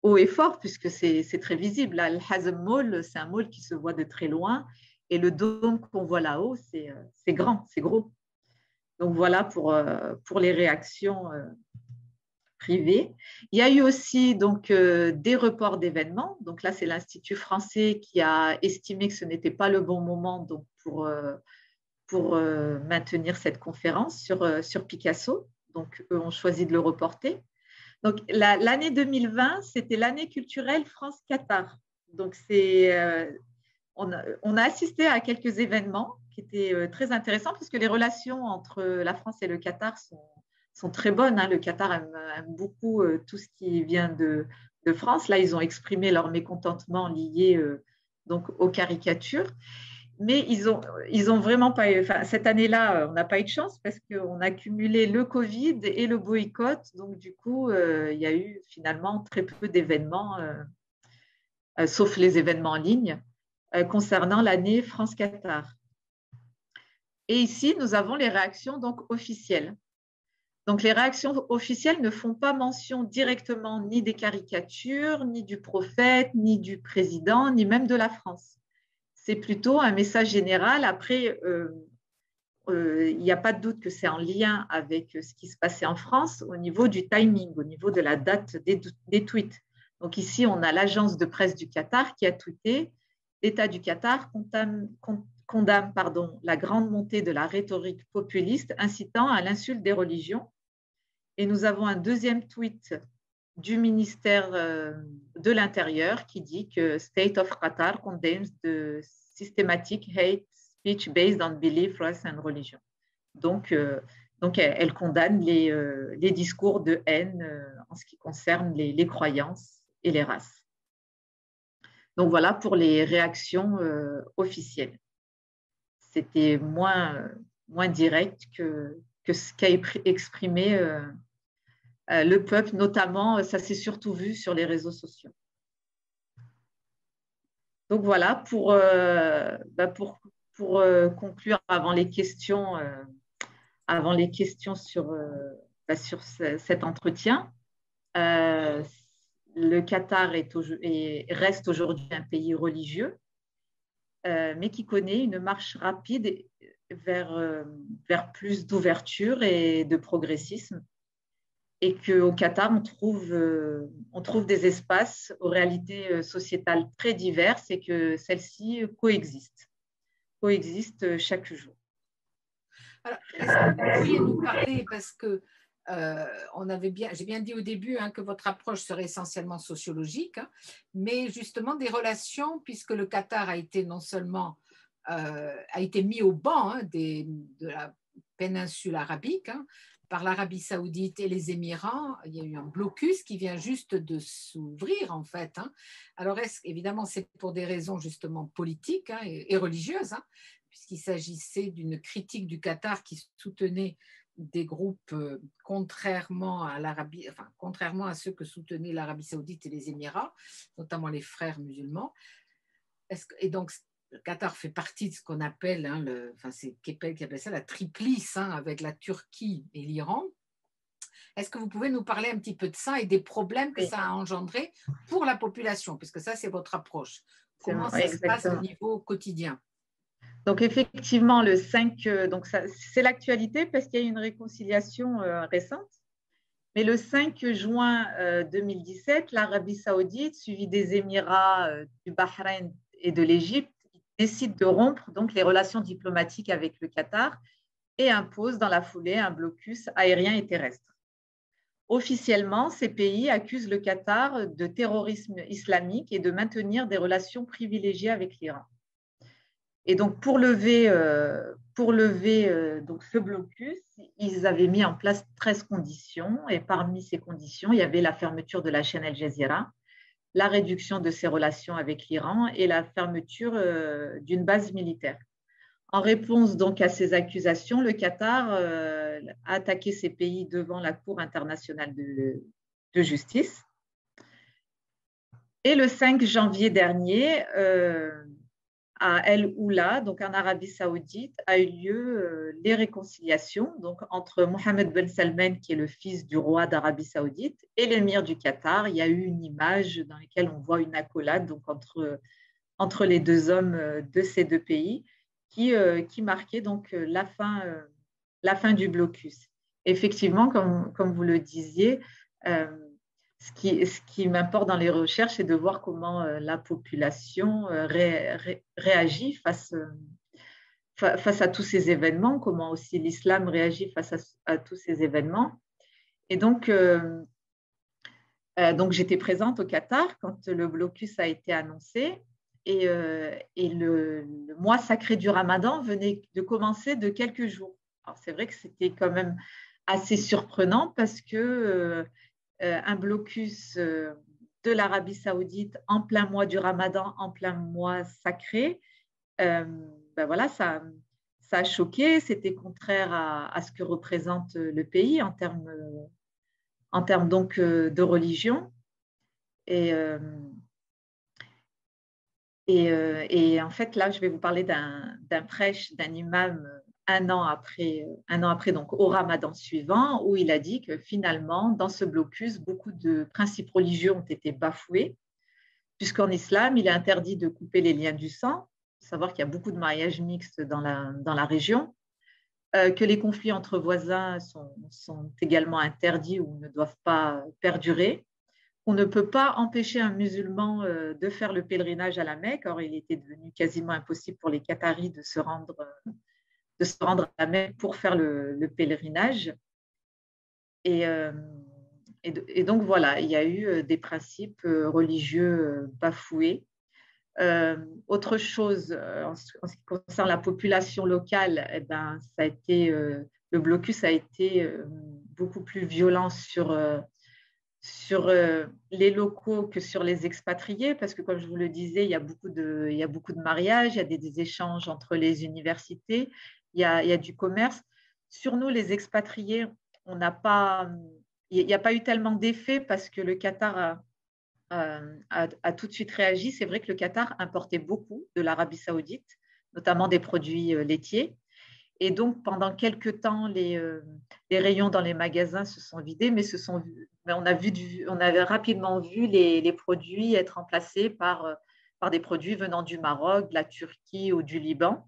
B: haut et fort, puisque c'est très visible. Là, le Hazm Mall, c'est un mall qui se voit de très loin, et le dôme qu'on voit là-haut, c'est grand, c'est gros. Donc, voilà pour les réactions privées. Il y a eu aussi donc, des reports d'événements. Donc là, c'est l'Institut français qui a estimé que ce n'était pas le bon moment donc, pour maintenir cette conférence sur Picasso. Donc, eux ont choisi de le reporter. Donc, l'année 2020, c'était l'année culturelle France-Qatar. Donc, on a assisté à quelques événements qui étaient très intéressants parce que les relations entre la France et le Qatar sont très bonnes. Hein. Le Qatar aime beaucoup tout ce qui vient de France. Là, ils ont exprimé leur mécontentement lié donc, aux caricatures. Mais ils ont vraiment pas eu, enfin, cette année-là, on n'a pas eu de chance parce qu'on a cumulé le Covid et le boycott. Donc, du coup, il y a eu finalement très peu d'événements, sauf les événements en ligne, concernant l'année France-Qatar. Et ici, nous avons les réactions donc, officielles. Donc, les réactions officielles ne font pas mention directement ni des caricatures, ni du prophète, ni du président, ni même de la France. C'est plutôt un message général. Après, il n'y a pas de doute que c'est en lien avec ce qui se passait en France au niveau du timing, au niveau de la date des tweets. Donc ici, on a l'agence de presse du Qatar qui a tweeté « L'État du Qatar condamne la grande montée de la rhétorique populiste incitant à l'insulte des religions ». Et nous avons un deuxième tweet du ministère de l'Intérieur qui dit que « State of Qatar condemns the systematic hate speech based on belief, race and religion ». Donc, elle condamne les discours de haine en ce qui concerne les croyances et les races. Donc voilà pour les réactions officielles. C'était moins direct que ce qu'a exprimé le peuple, notamment, ça s'est surtout vu sur les réseaux sociaux. Donc voilà, pour conclure avant les questions sur cet entretien, le Qatar reste aujourd'hui un pays religieux, mais qui connaît une marche rapide vers plus d'ouverture et de progressisme. Et qu'au Qatar, on trouve des espaces aux réalités sociétales très diverses et que celles-ci coexistent chaque jour.
A: Alors, est-ce que vous pourriez nous parler, parce que j'ai bien dit au début que votre approche serait essentiellement sociologique, mais justement des relations, puisque le Qatar a été non seulement a été mis au banc de la péninsule arabique, par l'Arabie saoudite et les Émirats. Il y a eu un blocus qui vient juste de s'ouvrir, en fait. Alors, évidemment, c'est pour des raisons justement politiques et religieuses, puisqu'il s'agissait d'une critique du Qatar qui soutenait des groupes contrairement à ceux que soutenaient l'Arabie saoudite et les Émirats, notamment les frères musulmans. Et donc, le Qatar fait partie de ce qu'on appelle, c'est Keppel qui appelle ça la triplice, avec la Turquie et l'Iran. Est-ce que vous pouvez nous parler un petit peu de ça et des problèmes que ça a engendré pour la population, puisque ça, c'est votre approche. Comment ça se passe au niveau quotidien?
B: Donc, effectivement, le 5, c'est l'actualité parce qu'il y a eu une réconciliation récente. Mais le 5 juin 2017, l'Arabie saoudite, suivie des Émirats, du Bahreïn et de l'Égypte, décide de rompre donc les relations diplomatiques avec le Qatar et impose dans la foulée un blocus aérien et terrestre. Officiellement, ces pays accusent le Qatar de terrorisme islamique et de maintenir des relations privilégiées avec l'Iran. Et donc, pour lever donc ce blocus, ils avaient mis en place 13 conditions. Et parmi ces conditions, il y avait la fermeture de la chaîne Al Jazeera, la réduction de ses relations avec l'Iran et la fermeture d'une base militaire. En réponse donc à ces accusations, le Qatar a attaqué ces pays devant la Cour internationale de justice. Et le 5 janvier dernier, à El Oula, donc en Arabie saoudite, a eu lieu les réconciliations donc, entre Mohammed Ben Salman, qui est le fils du roi d'Arabie saoudite, et l'émir du Qatar. Il y a eu une image dans laquelle on voit une accolade donc, entre les deux hommes de ces deux pays qui marquait donc, la fin du blocus. Effectivement, comme vous le disiez, ce qui m'importe dans les recherches, c'est de voir comment la population réagit face à tous ces événements, comment aussi l'islam réagit face à tous ces événements. Et donc j'étais présente au Qatar quand le blocus a été annoncé et le mois sacré du Ramadan venait de commencer de quelques jours. Alors c'est vrai que c'était quand même assez surprenant parce que un blocus de l'Arabie saoudite en plein mois du Ramadan, en plein mois sacré, voilà, ça a choqué. C'était contraire à ce que représente le pays en termes donc de religion. Et en fait, là, je vais vous parler d'un prêche, d'un imam un an après, donc au Ramadan suivant, où il a dit que finalement, dans ce blocus, beaucoup de principes religieux ont été bafoués, puisqu'en islam, il est interdit de couper les liens du sang. Il faut savoir qu'il y a beaucoup de mariages mixtes dans la région. que les conflits entre voisins sont également interdits ou ne doivent pas perdurer. On ne peut pas empêcher un musulman de faire le pèlerinage à la Mecque. Or, il était devenu quasiment impossible pour les Qataris de se rendre à la Mecque pour faire le pèlerinage. Et donc, voilà, il y a eu des principes religieux bafoués. Autre chose, en ce qui concerne la population locale, eh ben, le blocus a été beaucoup plus violent sur les locaux que sur les expatriés, parce que comme je vous le disais, il y a beaucoup de mariages, il y a des échanges entre les universités, il y a du commerce. Sur nous, les expatriés, il n'y a pas eu tellement d'effet parce que le Qatar a tout de suite réagi. C'est vrai que le Qatar importait beaucoup de l'Arabie saoudite, notamment des produits laitiers. Et donc, pendant quelques temps, les rayons dans les magasins se sont vidés, mais on avait rapidement vu les produits être remplacés par des produits venant du Maroc, de la Turquie ou du Liban.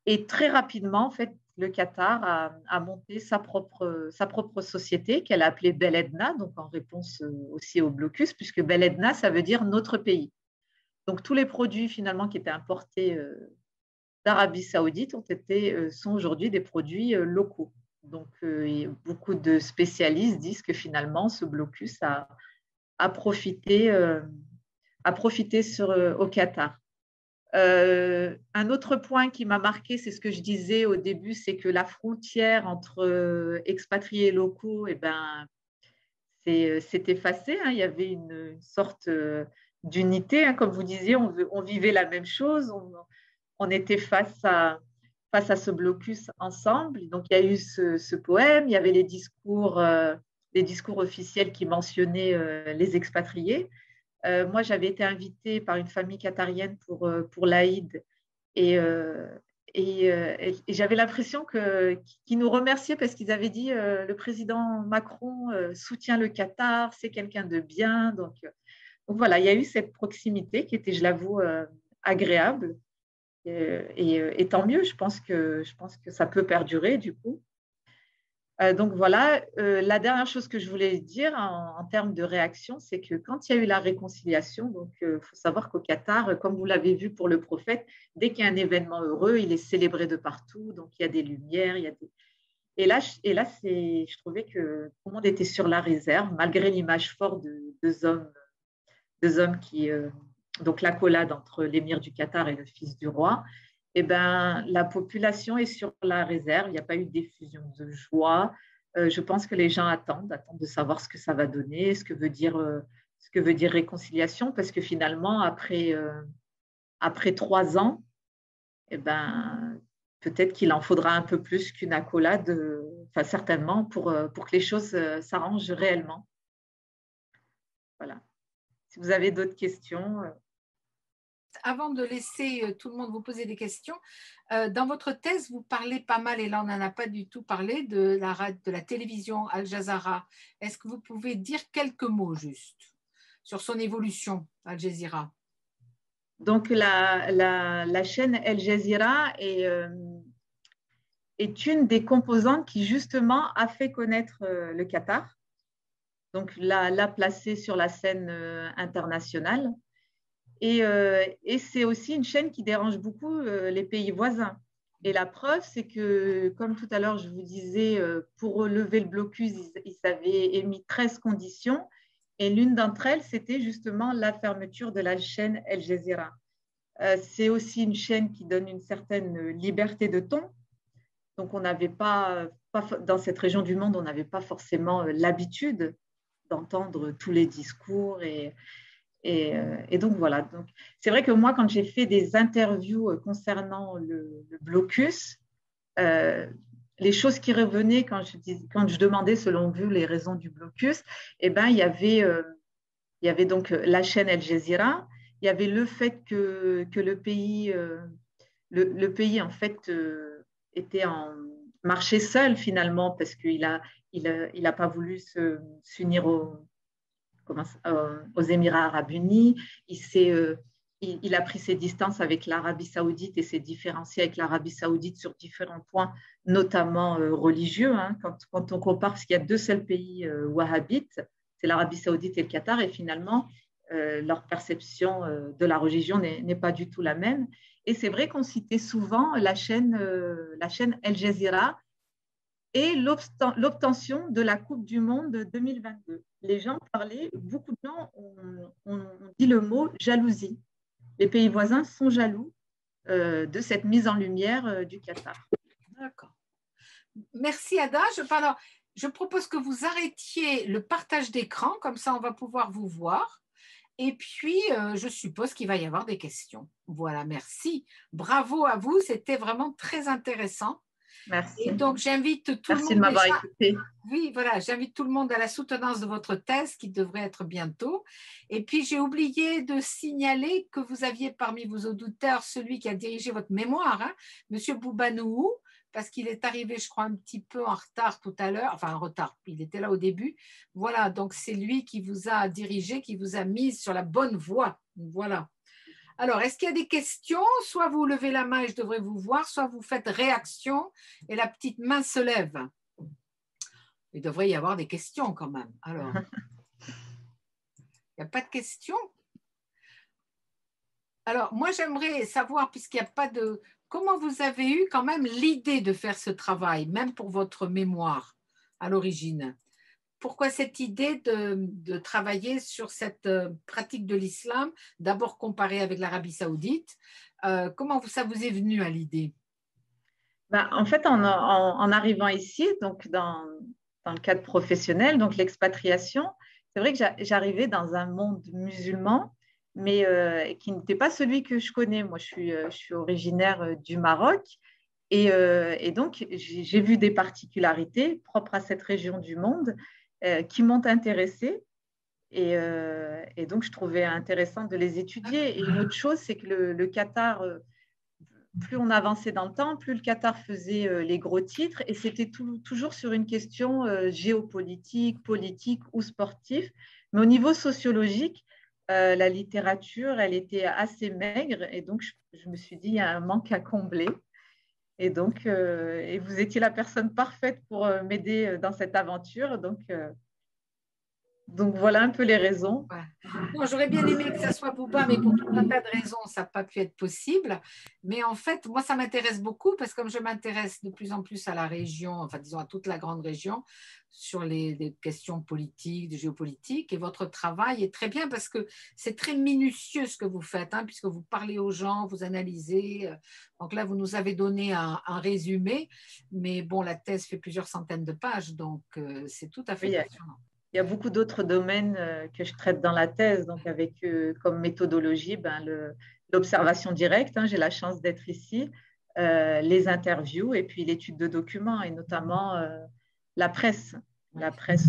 B: Et très rapidement, en fait, le Qatar a monté sa propre société qu'elle a appelée Beledna, donc en réponse aussi au blocus, puisque Beledna, ça veut dire notre pays. Donc, tous les produits finalement qui étaient importés d'Arabie saoudite sont aujourd'hui des produits locaux. Donc, beaucoup de spécialistes disent que finalement, ce blocus a profité au Qatar. Un autre point qui m'a marqué, c'est ce que je disais au début, c'est que la frontière entre expatriés et locaux, eh ben, s'est effacée. Il y avait une sorte d'unité. Comme vous disiez, on vivait la même chose. On était face à ce blocus ensemble. Donc, il y a eu ce poème, il y avait les discours officiels qui mentionnaient les expatriés. Moi, j'avais été invitée par une famille qatarienne pour l'Aïd et j'avais l'impression qu'ils nous remerciaient parce qu'ils avaient dit le président Macron soutient le Qatar, c'est quelqu'un de bien. Donc, voilà, il y a eu cette proximité qui était, je l'avoue, agréable. Et tant mieux, je pense que ça peut perdurer du coup. Donc voilà, la dernière chose que je voulais dire en termes de réaction, c'est que quand il y a eu la réconciliation, donc faut savoir qu'au Qatar, comme vous l'avez vu pour le prophète, dès qu'il y a un événement heureux, il est célébré de partout, donc il y a des lumières, Et là, je trouvais que tout le monde était sur la réserve, malgré l'image forte de deux hommes qui, donc l'accolade entre l'émir du Qatar et le fils du roi. Eh ben, la population est sur la réserve, il n'y a pas eu d'effusion de joie. Je pense que les gens attendent de savoir ce que ça va donner, ce que veut dire réconciliation, parce que finalement, après 3 ans, eh ben, peut-être qu'il en faudra un peu plus qu'une accolade, certainement, pour que les choses s'arrangent réellement. Voilà. Si vous avez d'autres questions.
A: Avant de laisser tout le monde vous poser des questions, dans votre thèse, vous parlez pas mal, et là on n'en a pas du tout parlé, de la télévision Al Jazeera. Est-ce que vous pouvez dire quelques mots juste sur son évolution, Al Jazeera?
B: Donc la chaîne Al Jazeera est une des composantes qui justement a fait connaître le Qatar, donc l'a placé sur la scène internationale. Et c'est aussi une chaîne qui dérange beaucoup les pays voisins. Et la preuve, c'est que, comme tout à l'heure, je vous disais, pour relever le blocus, ils avaient émis 13 conditions. Et l'une d'entre elles, c'était justement la fermeture de la chaîne Al Jazeera. C'est aussi une chaîne qui donne une certaine liberté de ton. Donc, on n'avait pas, dans cette région du monde, on n'avait pas forcément l'habitude d'entendre tous les discours et donc, voilà. Donc, c'est vrai que moi, quand j'ai fait des interviews concernant le blocus, les choses qui revenaient quand je demandais, selon vous, les raisons du blocus, eh ben, il y avait donc la chaîne Al Jazeera, il y avait le fait que le pays, en fait, marchait seul, finalement, parce qu'il n'a pas voulu s'unir aux Émirats arabes unis. Il il a pris ses distances avec l'Arabie saoudite et s'est différencié avec l'Arabie saoudite sur différents points, notamment religieux. Hein, quand on compare, parce qu'il y a 2 seuls pays wahhabites, c'est l'Arabie saoudite et le Qatar, et finalement, leur perception de la religion n'est pas du tout la même. Et c'est vrai qu'on citait souvent la chaîne Al Jazeera et l'obtention de la Coupe du Monde 2022. Les gens parlaient, beaucoup de gens ont dit le mot jalousie. Les pays voisins sont jaloux de cette mise en lumière du Qatar.
A: D'accord. Merci Ada. Je propose que vous arrêtiez le partage d'écran, comme ça on va pouvoir vous voir. Et puis, je suppose qu'il va y avoir des questions. Voilà, merci. Bravo à vous, c'était vraiment très intéressant.
B: Merci.
A: Et donc, j'invite tout le monde.
B: Merci de m'avoir écouté.
A: Oui, voilà, j'invite tout le monde à la soutenance de votre thèse qui devrait être bientôt. Et puis, j'ai oublié de signaler que vous aviez parmi vos auditeurs celui qui a dirigé votre mémoire, hein, M. Boubanouhou, parce qu'il est arrivé, je crois, un petit peu en retard tout à l'heure, enfin en retard, il était là au début. Voilà, donc c'est lui qui vous a dirigé, qui vous a mis sur la bonne voie. Voilà. Alors, est-ce qu'il y a des questions? Soit vous levez la main et je devrais vous voir, soit vous faites réaction et la petite main se lève. Il devrait y avoir des questions quand même. Alors, il n'y a pas de questions? Alors, moi, j'aimerais savoir, puisqu'il n'y a pas de… Comment vous avez eu quand même l'idée de faire ce travail, même pour votre mémoire à l'origine? Pourquoi cette idée de travailler sur cette pratique de l'islam, d'abord comparée avec l'Arabie saoudite? Comment ça vous est venu à l'idée?
B: En fait, en arrivant ici, donc dans le cadre professionnel, donc l'expatriation, c'est vrai que j'arrivais dans un monde musulman, mais qui n'était pas celui que je connais. Moi, je suis originaire du Maroc et donc j'ai vu des particularités propres à cette région du monde qui m'ont intéressée. Et donc, je trouvais intéressant de les étudier. Et une autre chose, c'est que le Qatar, plus on avançait dans le temps, plus le Qatar faisait les gros titres. Et c'était toujours sur une question géopolitique, politique ou sportive. Mais au niveau sociologique, la littérature, elle était assez maigre. Et donc, je me suis dit, il y a un manque à combler. Et donc, et vous étiez la personne parfaite pour m'aider dans cette aventure. Donc, voilà un peu les raisons.
A: Ouais. J'aurais bien aimé que ça soit Bouba, mais pour tout un tas de raisons, ça n'a pas pu être possible. Mais en fait, moi, ça m'intéresse beaucoup parce que comme je m'intéresse de plus en plus à la région, enfin, disons à toute la grande région, sur les questions politiques, de géopolitique, et votre travail est très bien parce que c'est très minutieux ce que vous faites, hein, puisque vous parlez aux gens, vous analysez. Donc là, vous nous avez donné un résumé, mais bon, la thèse fait plusieurs centaines de pages, donc c'est tout à fait passionnant.
B: Il y a beaucoup d'autres domaines que je traite dans la thèse, donc avec comme méthodologie l'observation directe, hein, j'ai la chance d'être ici, les interviews et puis l'étude de documents et notamment la presse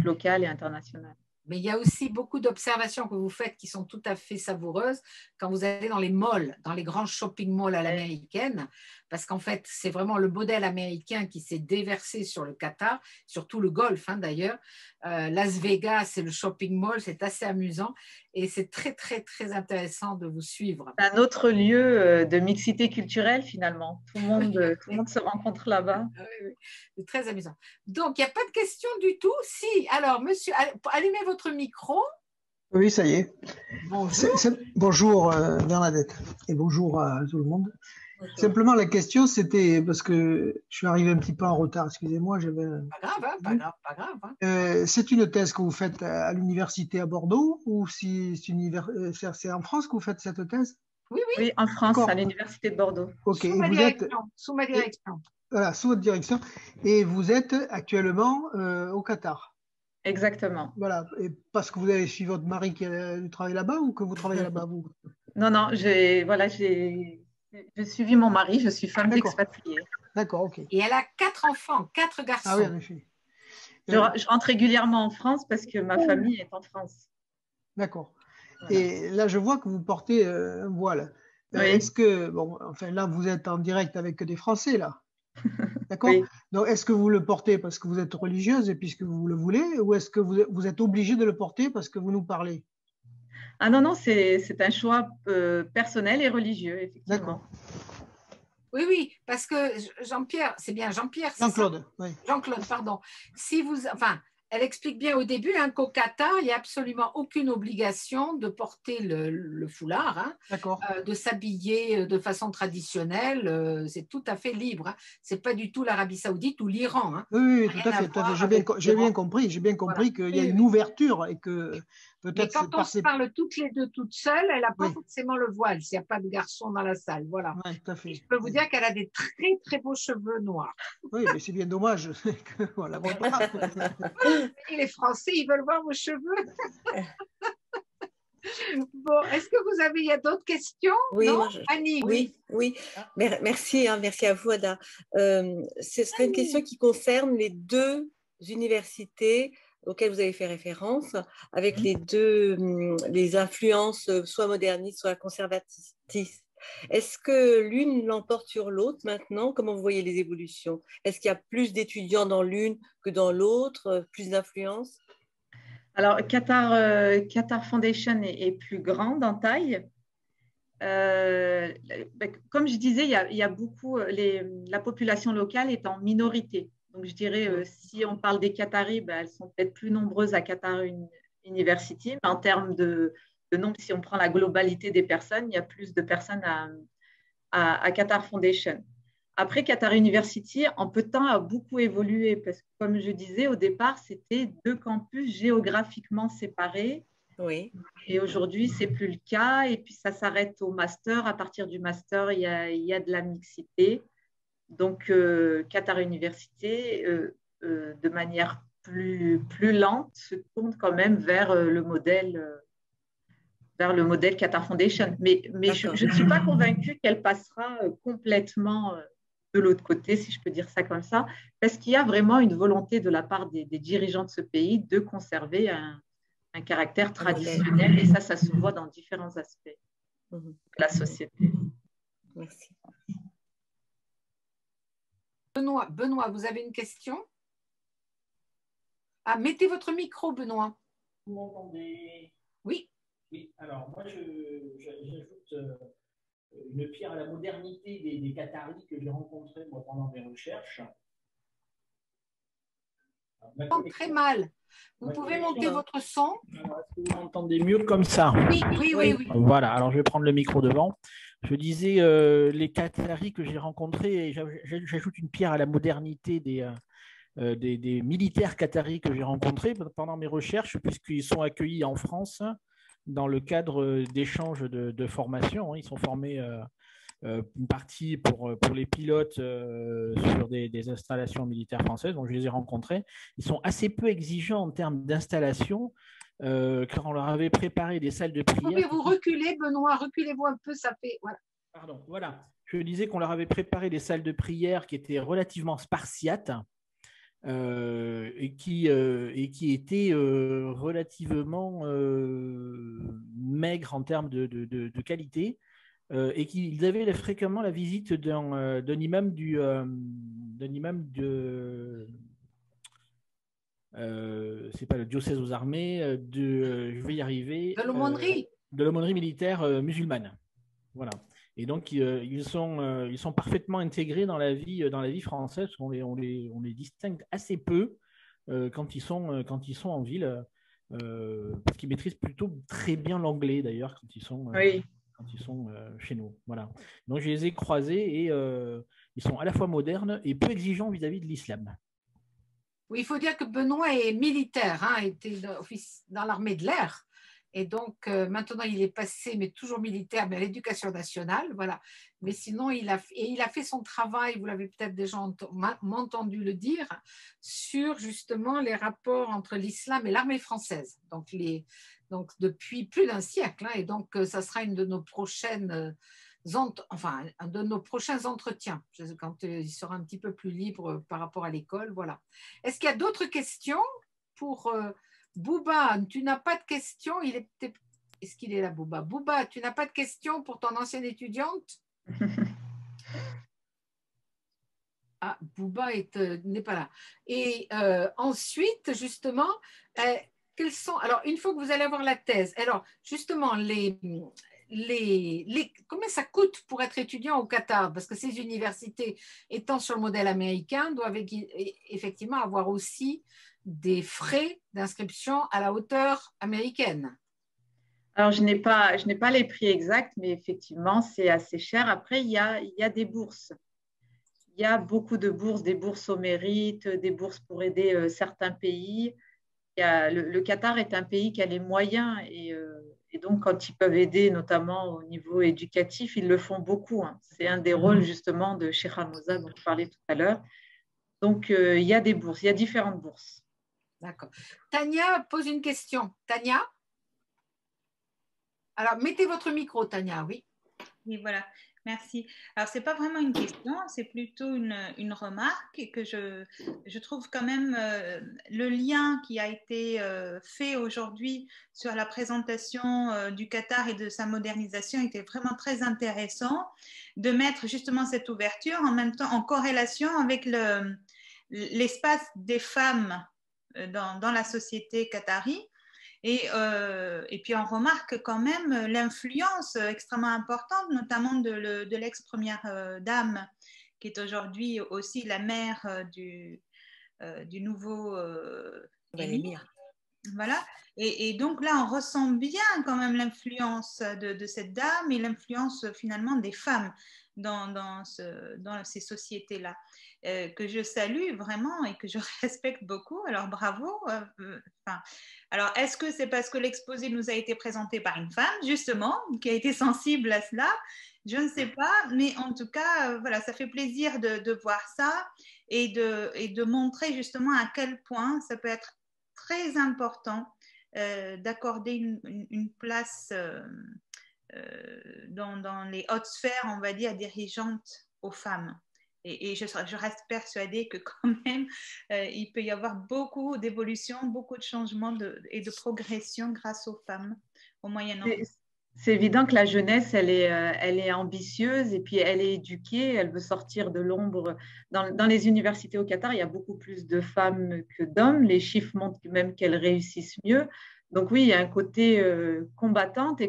B: locale et internationale.
A: Mais il y a aussi beaucoup d'observations que vous faites qui sont tout à fait savoureuses quand vous allez dans les malls, dans les grands shopping malls à l'américaine, parce qu'en fait, c'est vraiment le modèle américain qui s'est déversé sur le Qatar, surtout le Golfe hein, d'ailleurs. Las Vegas, c'est le shopping mall, c'est assez amusant et c'est très, très, très intéressant de vous suivre.
B: C'est un autre lieu de mixité culturelle finalement. Tout le monde se rencontre là-bas.
A: Oui, c'est très amusant. Donc, il n'y a pas de questions du tout. Si, alors, monsieur, allumez votre micro.
C: Oui, ça y est.
A: Bonjour.
C: Bonjour Bernadette et bonjour à tout le monde. Bonjour. Simplement, la question, c'était parce que je suis arrivé un petit peu en retard, excusez-moi.
A: Pas grave, hein, pas grave, pas grave. Hein.
C: C'est une thèse que vous faites à l'université à Bordeaux ou si c'est en France que vous faites cette thèse?
B: Oui, en France, à l'université de Bordeaux.
C: Ok.
A: Sous ma direction.
C: Voilà, sous votre direction. Et vous êtes actuellement au Qatar.
B: Exactement.
C: Voilà. Et parce que vous avez suivi votre mari qui a du travail là-bas ou que vous travaillez là-bas, vous?
B: Non, j'ai suivi mon mari, je suis femme d'expatriée.
C: D'accord, ok.
A: Et elle a 4 enfants, 4 garçons.
C: Ah oui, en effet.
B: Je rentre régulièrement en France parce que ma famille est en France.
C: D'accord. Voilà. Et là, je vois que vous portez un voile.
B: Oui.
C: Est-ce que, bon, enfin là, vous êtes en direct avec des Français, là. D'accord.
B: Oui.
C: Donc, est-ce que vous le portez parce que vous êtes religieuse et puisque vous le voulez, ou est-ce que vous êtes obligé de le porter parce que vous nous parlez?
B: Ah non, non, c'est un choix personnel et religieux, effectivement.
C: D'accord.
A: Oui, oui, parce que Jean-Pierre, c'est bien Jean-Pierre, c'est ça?
C: Jean-Claude, oui.
A: Jean-Claude, pardon. Si vous, enfin, elle explique bien au début hein, qu'au Qatar, il n'y a absolument aucune obligation de porter le foulard, hein,
C: D'accord.
A: de s'habiller de façon traditionnelle. C'est tout à fait libre. Hein. Ce n'est pas du tout l'Arabie Saoudite ou l'Iran. Hein.
C: Oui, oui,
A: Rien
C: tout à
A: à
C: fait, tout à fait.
A: voir
C: J'ai bien,
A: avec
C: j'ai bien
A: l'Iran.
C: compris, j'ai bien
A: Voilà.
C: compris qu'il y a
A: Oui,
C: une
A: oui.
C: ouverture et que
A: Mais
C: peut-être
A: quand on
C: par
A: se
C: ces...
A: parle toutes les deux toutes seules, elle n'a pas
C: Oui,
A: forcément le voile s'il n'y a pas de garçon dans la salle. Voilà.
C: ouais, tout à
A: Et
C: fait.
A: je peux vous dire qu'elle a des très, très beaux cheveux noirs.
C: Oui, mais c'est bien dommage qu'on ne la voit pas.
A: Et les Français, ils veulent voir vos cheveux. Bon, est-ce que vous avez, il y a d'autres questions?
D: Oui,
A: Non?
D: moi,
A: Annie, oui.
D: oui. Merci, hein, merci à vous, Ada. Ce serait une question qui concerne les deux universités auxquelles vous avez fait référence, avec les influences soit modernistes, soit conservatistes. Est-ce que l'une l'emporte sur l'autre maintenant? Comment vous voyez les évolutions? Est-ce qu'il y a plus d'étudiants dans l'une que dans l'autre, plus d'influence?
B: Alors, Qatar Foundation est plus grande en taille. Comme je disais, il y a beaucoup, la population locale est en minorité. Donc, je dirais, si on parle des Qataris, elles sont peut-être plus nombreuses à Qatar University, mais en termes de nombre, si on prend la globalité des personnes, il y a plus de personnes à Qatar Foundation. Après, Qatar University, en peu de temps, a beaucoup évolué parce que, comme je disais, au départ, c'était deux campus géographiquement séparés.
D: Oui.
B: Et aujourd'hui, ce n'est plus le cas. Et puis, ça s'arrête au master. À partir du master, il y a de la mixité. Donc, Qatar Université, de manière plus lente, se tourne quand même vers le modèle Qatar Foundation. Mais je ne suis pas convaincue qu'elle passera complètement de l'autre côté, si je peux dire ça comme ça, parce qu'il y a vraiment une volonté de la part des dirigeants de ce pays de conserver un caractère traditionnel, et ça se voit dans différents aspects de la société.
D: Merci.
A: Benoît, vous avez une question? Ah, mettez votre micro, Benoît.
E: Vous m'entendez?
A: Oui.
E: Oui, alors moi, j'ajoute une pierre à la modernité des Qataris que j'ai rencontrés moi, pendant mes recherches.
A: Je très mal. Vous pouvez monter votre son?
E: Est-ce que vous m'entendez mieux comme ça?
A: Oui.
E: Voilà, alors je vais prendre le micro devant. Je disais les Qataris que j'ai rencontrés, et j'ajoute une pierre à la modernité des militaires qataris que j'ai rencontrés pendant mes recherches, puisqu'ils sont accueillis en France dans le cadre d'échanges de formation. Ils sont formés une partie pour les pilotes sur des installations militaires françaises, donc je les ai rencontrés. Ils sont assez peu exigeants en termes d'installation, car on leur avait préparé des salles de prière.
A: Pouvez-vous reculer, Benoît? Reculez-vous un peu, ça fait… Voilà.
E: Pardon, voilà. Je disais qu'on leur avait préparé des salles de prière qui étaient relativement spartiates, et qui étaient relativement maigres en termes de qualité, et qu'ils avaient fréquemment la visite d'un imam c'est pas le diocèse aux armées, je vais y arriver,
A: de l'aumônerie,
E: de l'aumônerie militaire musulmane. Voilà. Et donc, ils sont parfaitement intégrés dans la vie française. On les distingue assez peu quand ils sont en ville, parce qu'ils maîtrisent plutôt très bien l'anglais, d'ailleurs, quand ils sont chez nous. Voilà. Donc, je les ai croisés, et ils sont à la fois modernes et peu exigeants vis-à-vis de l'islam.
A: Oui, il faut dire que Benoît est militaire, hein, était dans l'armée de l'air. Et donc, maintenant, il est passé, mais toujours militaire, mais à l'éducation nationale. Voilà. Mais sinon, il a fait son travail, vous l'avez peut-être déjà entendu le dire, sur justement les rapports entre l'islam et l'armée française. Donc depuis plus d'un siècle. Hein, et donc, ça sera une de nos prochaines… un de nos prochains entretiens, quand il sera un petit peu plus libre par rapport à l'école. Voilà. Est-ce qu'il y a d'autres questions pour… Bouba, tu n'as pas de questions? Est-ce qu'il est là, Bouba? Bouba, tu n'as pas de questions pour ton ancienne étudiante? Ah, Bouba n'est pas là. Et ensuite, justement, quels sont… Alors, une fois que vous allez avoir la thèse, alors, justement, combien ça coûte pour être étudiant au Qatar? Parce que ces universités, étant sur le modèle américain, doivent effectivement avoir aussi des frais d'inscription à la hauteur américaine.
B: Alors, je n'ai pas les prix exacts, mais effectivement, c'est assez cher. Après, il y a des bourses. Il y a beaucoup de bourses, des bourses au mérite, des bourses pour aider certains pays. Le Qatar est un pays qui a les moyens et donc, quand ils peuvent aider, notamment au niveau éducatif, ils le font beaucoup, hein. C'est un des rôles, justement, de Sheikh Hamza, dont je parlais tout à l'heure. Donc, il y a des bourses, il y a différentes bourses.
A: D'accord. Tania pose une question. Tania? Alors, mettez votre micro, Tania, oui.
F: Oui, voilà. Merci. Alors, ce n'est pas vraiment une question, c'est plutôt une remarque que je trouve quand même le lien qui a été fait aujourd'hui sur la présentation du Qatar et de sa modernisation était vraiment très intéressant de mettre justement cette ouverture en même temps en corrélation avec l'espace des femmes dans la société qatari. Et puis on remarque quand même l'influence extrêmement importante, notamment de l'ex-première dame, qui est aujourd'hui aussi la mère du nouveau émir. Voilà. Et donc là, on ressent bien quand même l'influence de cette dame et l'influence finalement des femmes dans ces sociétés-là, que je salue vraiment et que je respecte beaucoup. Alors bravo. Alors, est-ce que c'est parce que l'exposé nous a été présenté par une femme, justement, qui a été sensible à cela? Je ne sais pas, mais en tout cas, voilà, ça fait plaisir de voir ça et de montrer justement à quel point ça peut être très important d'accorder une place dans les hautes sphères, on va dire, dirigeantes aux femmes. Et je reste persuadée que quand même, il peut y avoir beaucoup d'évolutions, beaucoup de changements et de progression grâce aux femmes au Moyen-Orient.
B: C'est évident que la jeunesse, elle est ambitieuse et puis elle est éduquée, elle veut sortir de l'ombre. Dans les universités au Qatar, il y a beaucoup plus de femmes que d'hommes. Les chiffres montrent même qu'elles réussissent mieux. Donc oui, il y a un côté combattante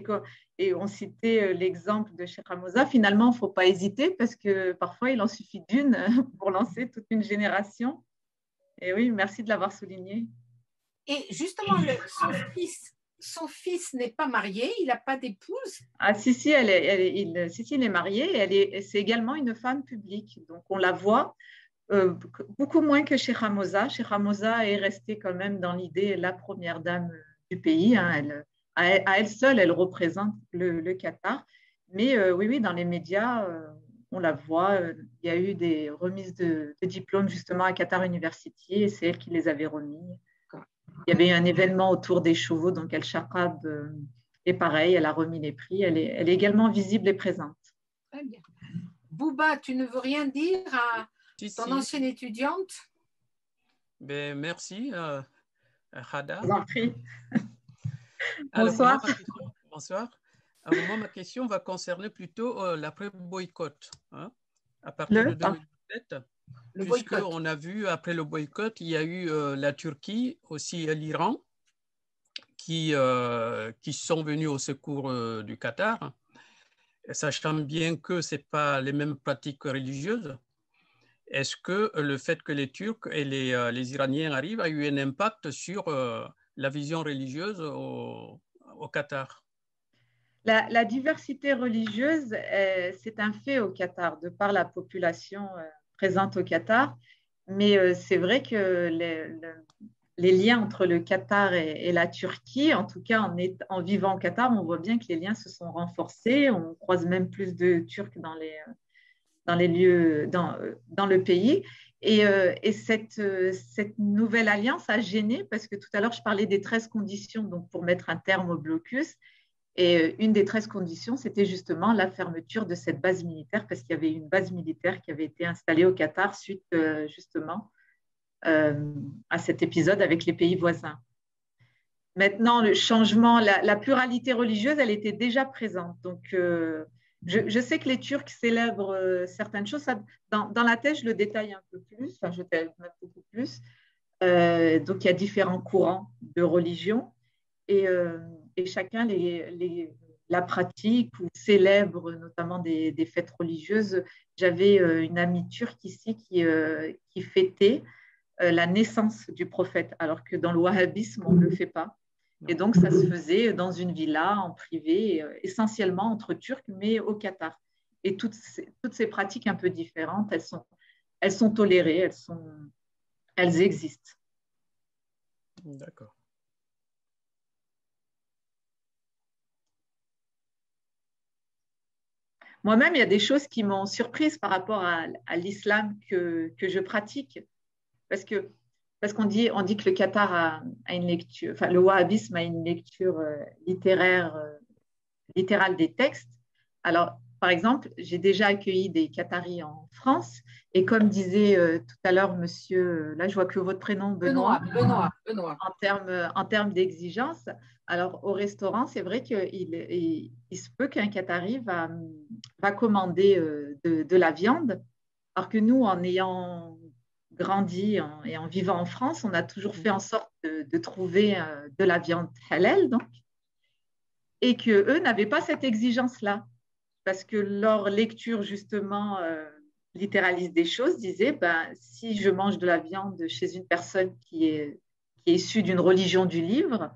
B: et on citait l'exemple de Sheikh Hamza. Finalement, il ne faut pas hésiter parce que parfois, il en suffit d'une pour lancer toute une génération. Et oui, merci de l'avoir souligné.
A: Et justement, son fils n'est pas marié, il n'a pas d'épouse.
B: Ah si, il est marié. C'est également une femme publique. Donc, on la voit beaucoup moins que Sheikh Hamza. Sheikh Hamza est restée quand même dans l'idée la première dame du pays. Hein. À elle seule, elle représente le Qatar. Mais oui, dans les médias, on la voit. Il y a eu des remises de diplômes justement à Qatar University et c'est elle qui les avait remis. Il y avait eu un événement autour des chevaux, donc El Shaqab est pareil, elle a remis les prix. Elle est également visible et présente.
A: Très bien. Bouba, tu ne veux rien dire à ton ancienne étudiante?
G: Ben, merci, Khada.
B: Je vous en prie.
G: Bonsoir. Bonsoir. Alors, moi, ma question va concerner plutôt l'après-boycott. Hein, à partir de 2017, puisqu'on a vu, après le boycott, il y a eu la Turquie, aussi l'Iran, qui sont venus au secours du Qatar, sachant bien que ce n'est pas les mêmes pratiques religieuses. Est-ce que le fait que les Turcs et les Iraniens arrivent a eu un impact sur la vision religieuse au Qatar?
B: La diversité religieuse, c'est un fait au Qatar, de par la population présente au Qatar. Mais c'est vrai que les liens entre le Qatar et la Turquie, en tout cas en vivant au Qatar, on voit bien que les liens se sont renforcés. On croise même plus de Turcs dans les lieux, dans le pays. Et cette nouvelle alliance a gêné, parce que tout à l'heure, je parlais des 13 conditions donc pour mettre un terme au blocus. Et une des 13 conditions, c'était justement la fermeture de cette base militaire, parce qu'il y avait une base militaire qui avait été installée au Qatar suite justement à cet épisode avec les pays voisins. Maintenant, le changement, la pluralité religieuse, elle était déjà présente. Donc, je sais que les Turcs célèbrent certaines choses. Ça, dans la thèse, je le détaille un peu plus, enfin, je détaille même beaucoup plus. Donc, il y a différents courants de religion et chacun la pratique ou célèbre notamment des fêtes religieuses. J'avais une amie turque ici qui fêtait la naissance du prophète, alors que dans le wahhabisme, on ne le fait pas. Et donc, ça se faisait dans une villa, en privé, essentiellement entre Turcs, mais au Qatar. Et toutes ces pratiques un peu différentes, elles sont tolérées, elles existent.
G: D'accord.
B: Moi-même, il y a des choses qui m'ont surprise par rapport à l'islam que je pratique. Parce qu'on dit que le Qatar a une lecture, enfin le wahhabisme a une lecture littérale des textes. Alors, par exemple, j'ai déjà accueilli des Qataris en France et comme disait tout à l'heure monsieur, là je vois que votre prénom Benoît. En termes d'exigence, alors au restaurant, c'est vrai qu'il se peut qu'un Qatari va commander de la viande, alors que nous, en ayant grandi et en vivant en France, on a toujours fait en sorte de trouver de la viande halal, donc, et qu'eux n'avaient pas cette exigence-là, parce que leur lecture, justement, littéraliste des choses, disait, ben, si je mange de la viande chez une personne qui est issue d'une religion du livre,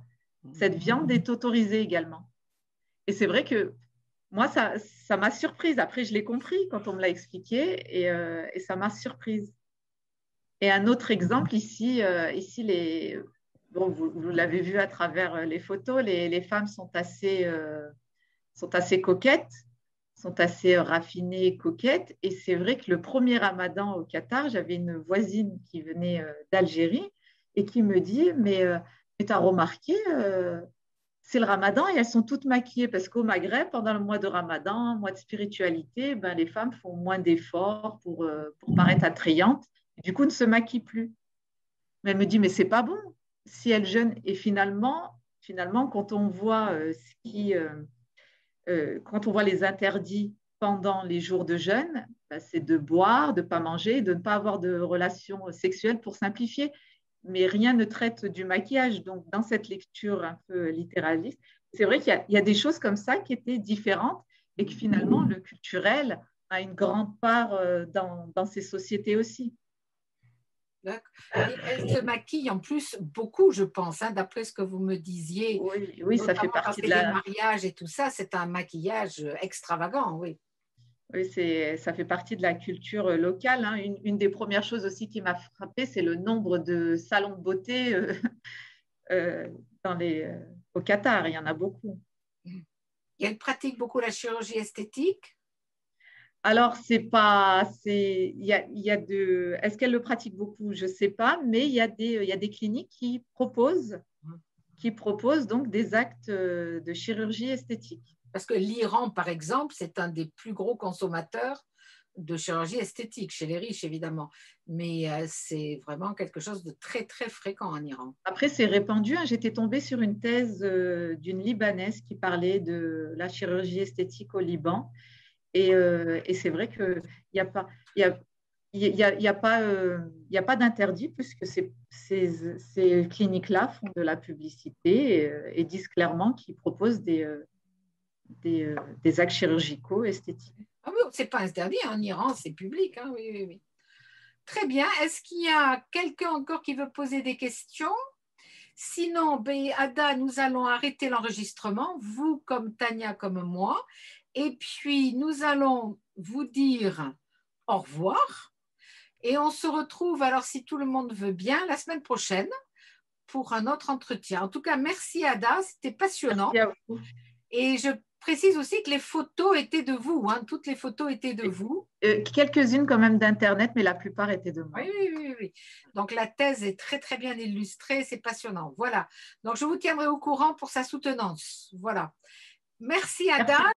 B: cette viande est autorisée également. Et c'est vrai que moi, ça m'a surprise. Après, je l'ai compris quand on me l'a expliqué et ça m'a surprise. Et un autre exemple ici, bon, vous l'avez vu à travers les photos, les femmes sont assez coquettes, sont assez raffinées et coquettes. Et c'est vrai que le premier Ramadan au Qatar, j'avais une voisine qui venait d'Algérie et qui me dit, mais tu as remarqué, c'est le Ramadan et elles sont toutes maquillées parce qu'au Maghreb, pendant le mois de Ramadan, mois de spiritualité, ben, les femmes font moins d'efforts pour paraître attrayantes. Du coup, ne se maquille plus. Mais elle me dit, mais c'est pas bon si elle jeûne. Et finalement quand on voit quand on voit les interdits pendant les jours de jeûne, ben, c'est de boire, de ne pas manger, de ne pas avoir de relations sexuelles pour simplifier. Mais rien ne traite du maquillage. Donc, dans cette lecture un peu littéraliste, c'est vrai qu'il y a des choses comme ça qui étaient différentes et que finalement, le culturel a une grande part dans ces sociétés aussi.
A: Elle se maquille en plus beaucoup, je pense, hein, d'après ce que vous me disiez.
B: Oui, ça fait partie de
A: les mariages et tout ça, c'est un maquillage extravagant, oui.
B: Oui, ça fait partie de la culture locale. Hein. Une des premières choses aussi qui m'a frappée, c'est le nombre de salons de beauté au Qatar. Il y en a beaucoup.
A: Et elle pratique beaucoup la chirurgie esthétique?
B: Alors, est-ce qu'elle le pratique beaucoup? Je ne sais pas, mais il y a des cliniques qui proposent donc des actes de chirurgie esthétique.
A: Parce que l'Iran, par exemple, c'est un des plus gros consommateurs de chirurgie esthétique, chez les riches, évidemment. Mais c'est vraiment quelque chose de très, très fréquent en Iran.
B: Après, c'est répandu. Hein. J'étais tombée sur une thèse d'une Libanaise qui parlait de la chirurgie esthétique au Liban. Et c'est vrai qu'il n'y a pas... Il n'y a pas d'interdit puisque ces cliniques-là font de la publicité et disent clairement qu'ils proposent des actes chirurgicaux esthétiques.
A: Ah oui, ce n'est pas interdit. En Iran, c'est public. Hein, oui. Très bien. Est-ce qu'il y a quelqu'un encore qui veut poser des questions? Sinon, Ada, nous allons arrêter l'enregistrement, vous comme Tania comme moi. Et puis, nous allons vous dire au revoir. Et on se retrouve, alors si tout le monde veut bien, la semaine prochaine pour un autre entretien. En tout cas, merci Ada, c'était passionnant.
B: Merci à vous.
A: Et je précise aussi que les photos étaient de vous, hein, toutes les photos étaient de vous.
B: Quelques-unes quand même d'Internet, mais la plupart étaient de moi.
A: Oui. Donc la thèse est très très bien illustrée, c'est passionnant. Voilà. Donc je vous tiendrai au courant pour sa soutenance. Voilà. Merci Ada.